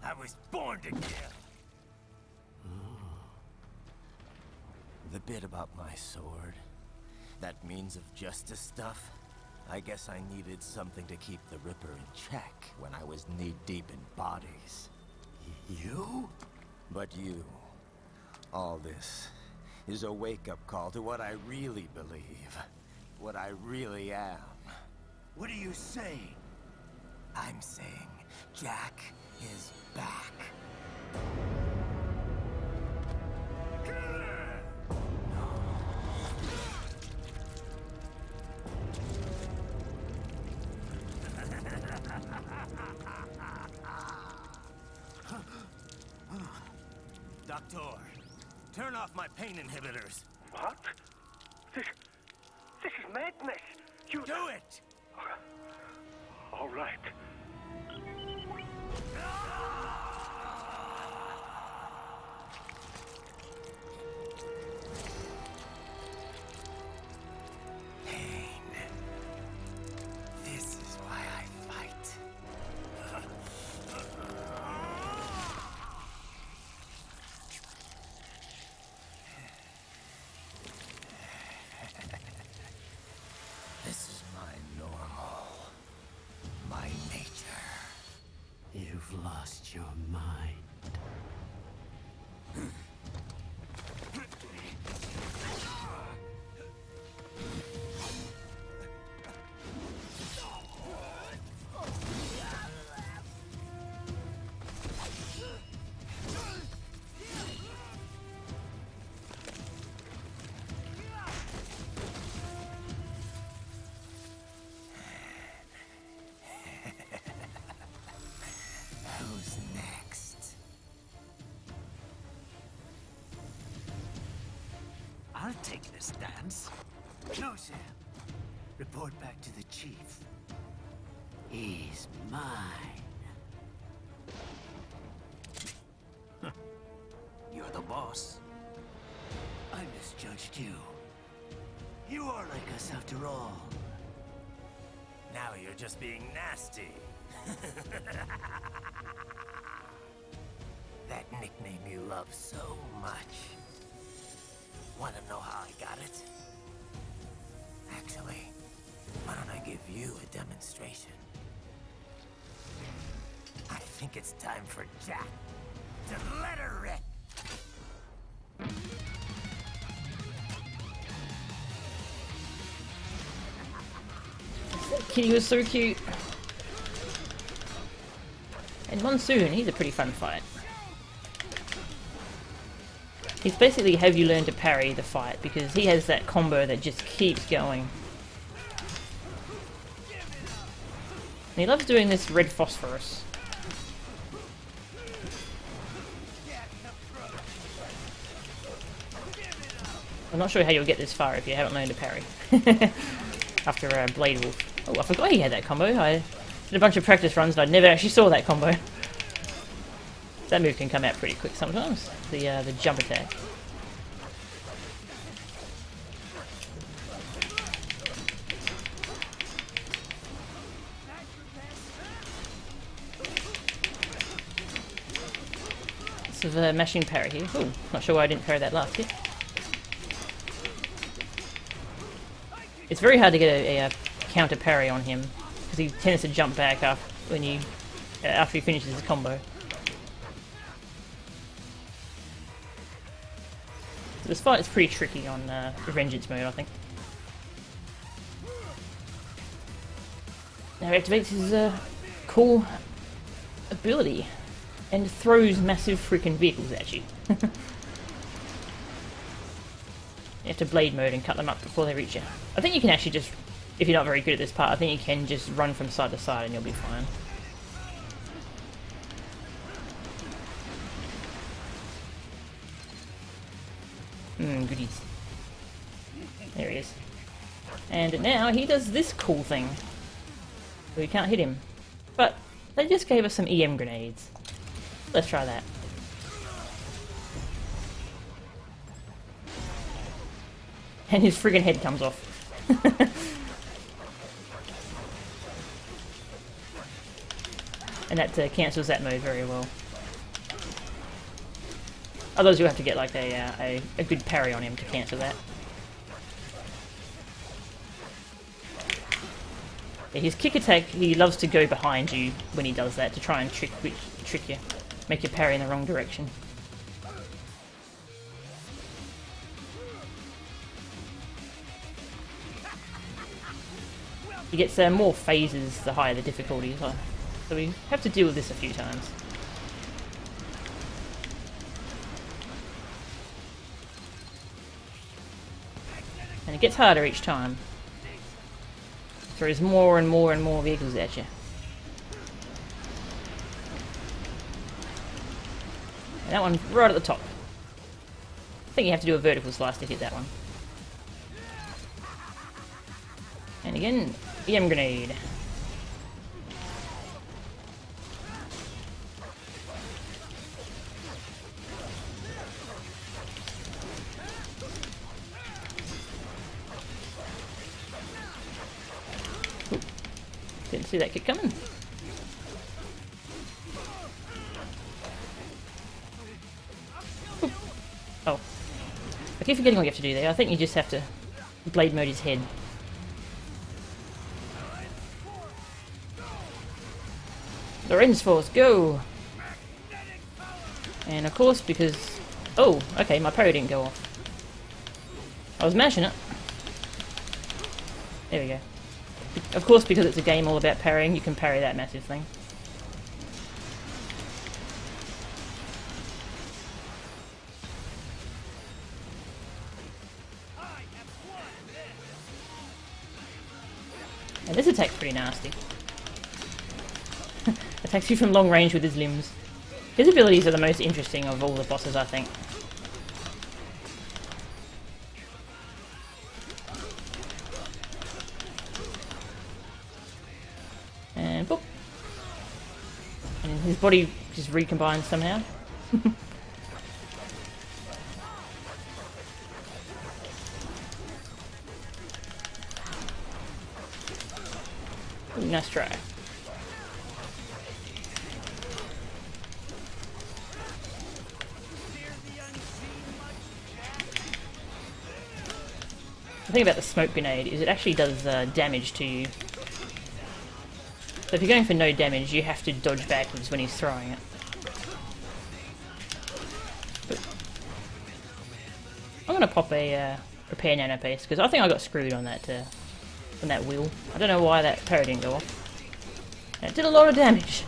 I was born to kill! The bit about my sword, that means of justice stuff, I guess I needed something to keep the Ripper in check when I was knee-deep in bodies. You? But you. All this is a wake-up call to what I really believe. What I really am. What are you saying? I'm saying Jack is back. DOKTOR, turn off my pain inhibitors. What? This is madness. You do it! All right. Pain. This is why I fight. This is my normal. My nature. You've lied. taking a stance. No, Sam. Report back to the chief. He's mine. You're the boss. I misjudged you. You are like us after all. Now you're just being nasty. That nickname you love so much. Wanna know how I got it? Actually, why don't I give you a demonstration? I think it's time for Jack to let her rip. Kitty was so cute. And Monsoon, he's a pretty fun fight. He's basically have you learn to parry the fight because he has that combo that just keeps going. And he loves doing this red phosphorus. I'm not sure how you'll get this far if you haven't learned to parry. After Blade Wolf. Oh, I forgot he had that combo. I did a bunch of practice runs and I never actually saw that combo. That move can come out pretty quick sometimes. The jump attack. This is a mashing parry here. Ooh, not sure why I didn't parry that last hit. It's very hard to get a counter parry on him because he tends to jump back after he finishes his combo. So this fight is pretty tricky on Revengeance mode, I think. Now he activates his cool ability and throws massive freaking vehicles at you. You have to blade mode and cut them up before they reach you. I think you can actually just, if you're not very good at this part, I think you can just run from side to side and you'll be fine. Goodies. There he is. And now he does this cool thing. So you can't hit him. But they just gave us some EM grenades. Let's try that. And his friggin' head comes off. And that cancels that mode very well. Otherwise you'll have to get like a good parry on him to cancel that. Yeah, his kick attack, he loves to go behind you when he does that to try and trick you. Make you parry in the wrong direction. He gets more phases the higher the difficulty, so we have to deal with this a few times. And it gets harder each time. Throws more and more and more vehicles at you. And that one right at the top. I think you have to do a vertical slice to hit that one. And again, EM grenade. Ooh, didn't see that kick coming. Ooh. Oh. I keep forgetting what you have to do there. I think you just have to blade mode his head. Lorenz Force, go! And of course, because... Oh, okay, my parry didn't go off. I was mashing it. There we go. Of course, because it's a game all about parrying, you can parry that massive thing. And this attack's pretty nasty. Attacks you from long range with his limbs. His abilities are the most interesting of all the bosses, I think. his body just recombines somehow. Ooh, nice try. The thing about the smoke grenade is it actually does damage to you. So if you're going for no damage, you have to dodge backwards when he's throwing it. But I'm gonna pop a repair nano piece because I think I got screwed on that wheel. I don't know why that parry didn't go off. And it did a lot of damage.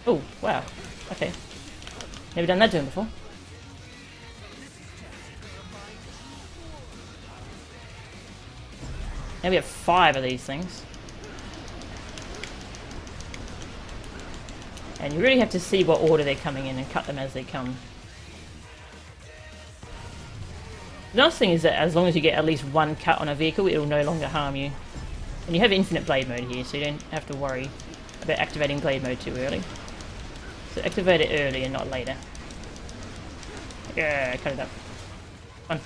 Oh wow. Okay. Never done that to him before. Now we have 5 of these things. And you really have to see what order they're coming in and cut them as they come. The nice thing is that as long as you get at least 1 cut on a vehicle, it will no longer harm you. And you have infinite blade mode here, so you don't have to worry about activating blade mode too early. So activate it early and not later. Yeah, cut it up. Fun.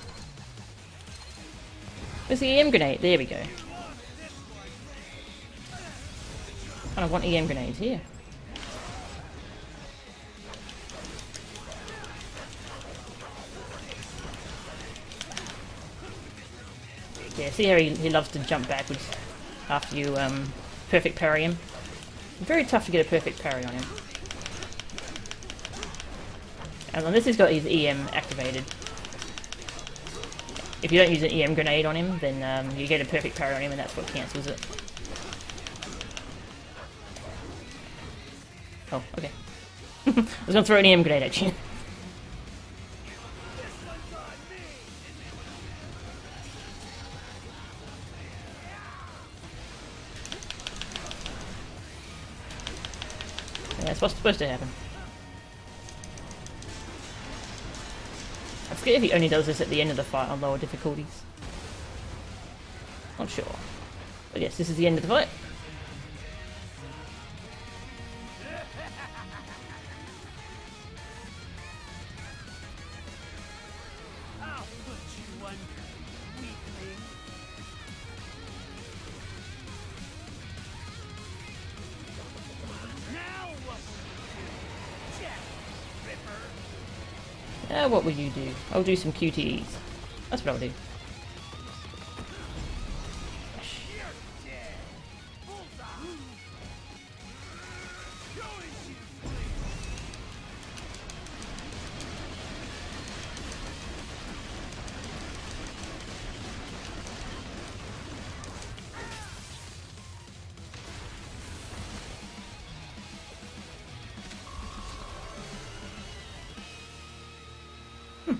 Where's the EM grenade? There we go. Kind of want EM grenades here. Yeah, see how he loves to jump backwards after you perfect parry him? Very tough to get a perfect parry on him. And unless he's got his EM activated. If you don't use an EM grenade on him, then you get a perfect parry on him and that's what cancels it. Oh, okay. I was gonna throw an EM grenade at you. Yeah, that's what's supposed to happen. I forget if he only does this at the end of the fight on lower difficulties. Not sure. But yes, this is the end of the fight. What will you do? I'll do some QTEs. That's what I'll do.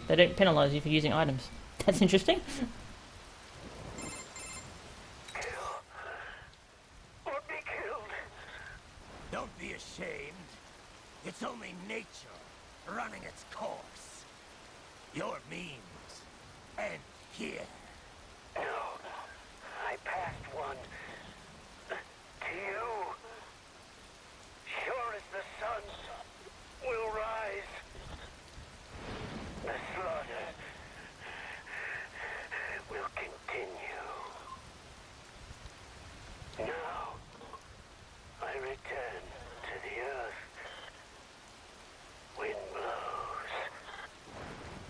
They don't penalise you for using items. That's interesting. Or be killed. Don't be ashamed. It's only nature running its course. Your means end here. No, I passed one. To you. Sure as the sun will rise. The slaughter will continue. Now, I return to the earth. Wind blows.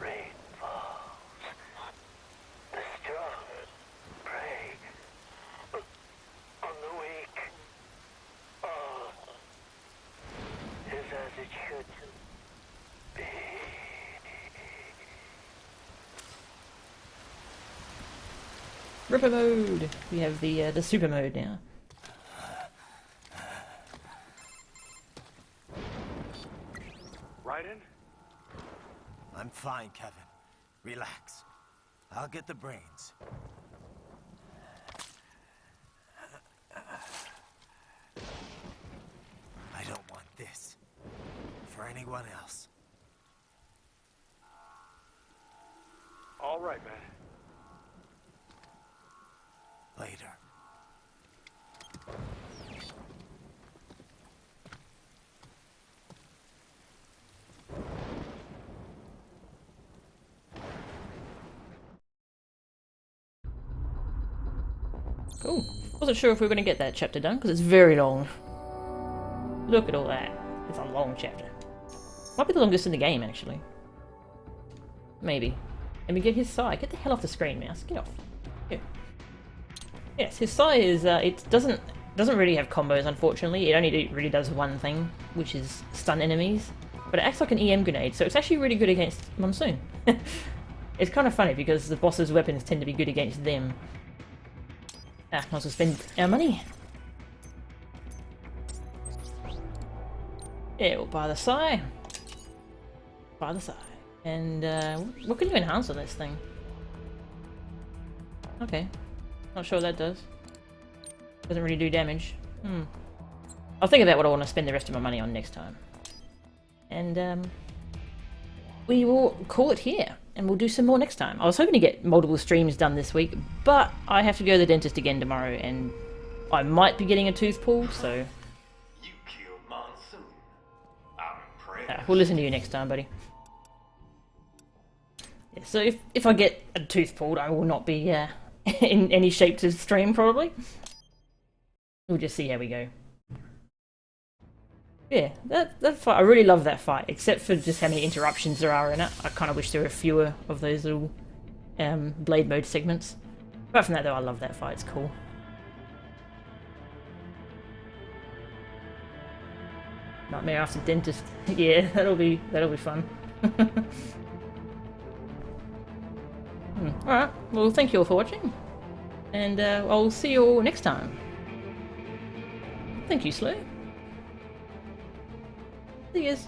Rain falls. The strong prey on the weak. All is as it should be. Ripper mode! We have the super mode now. Raiden? I'm fine, Kevin. Relax. I'll get the brains. I don't want this. For anyone else. All right, man. Cool. Wasn't sure if we were going to get that chapter done, because it's very long. Look at all that. It's a long chapter. Might be the longest in the game, actually. Maybe. And we get his Sai. Get the hell off the screen, mouse. Get off. Here. Yes, his Sai is, it doesn't really have combos, unfortunately. It only really does one thing, which is stun enemies. But it acts like an EM grenade, so it's actually really good against Monsoon. It's kind of funny, because the boss's weapons tend to be good against them. Ah, might as well spend our money. Yeah, we'll buy the Sai. Buy the Sai. And, what can you enhance on this thing? Okay. Not sure what that does. Doesn't really do damage. I'll think about what I want to spend the rest of my money on next time. And, we will call it here. And we'll do some more next time. I was hoping to get multiple streams done this week, but I have to go to the dentist again tomorrow, and I might be getting a tooth pulled, so... You killed Monsoon. I'm impressed. We'll listen to you next time, buddy. Yeah, so if I get a tooth pulled, I will not be in any shape to stream, probably. We'll just see how we go. Yeah, that fight, I really love that fight, except for just how many interruptions there are in it. I kind of wish there were fewer of those little blade mode segments. Apart from that, though, I love that fight. It's cool. Nightmare after dentist. Yeah, that'll be fun. Alright, well, thank you all for watching, and I'll see you all next time. Thank you, Slew. See yous.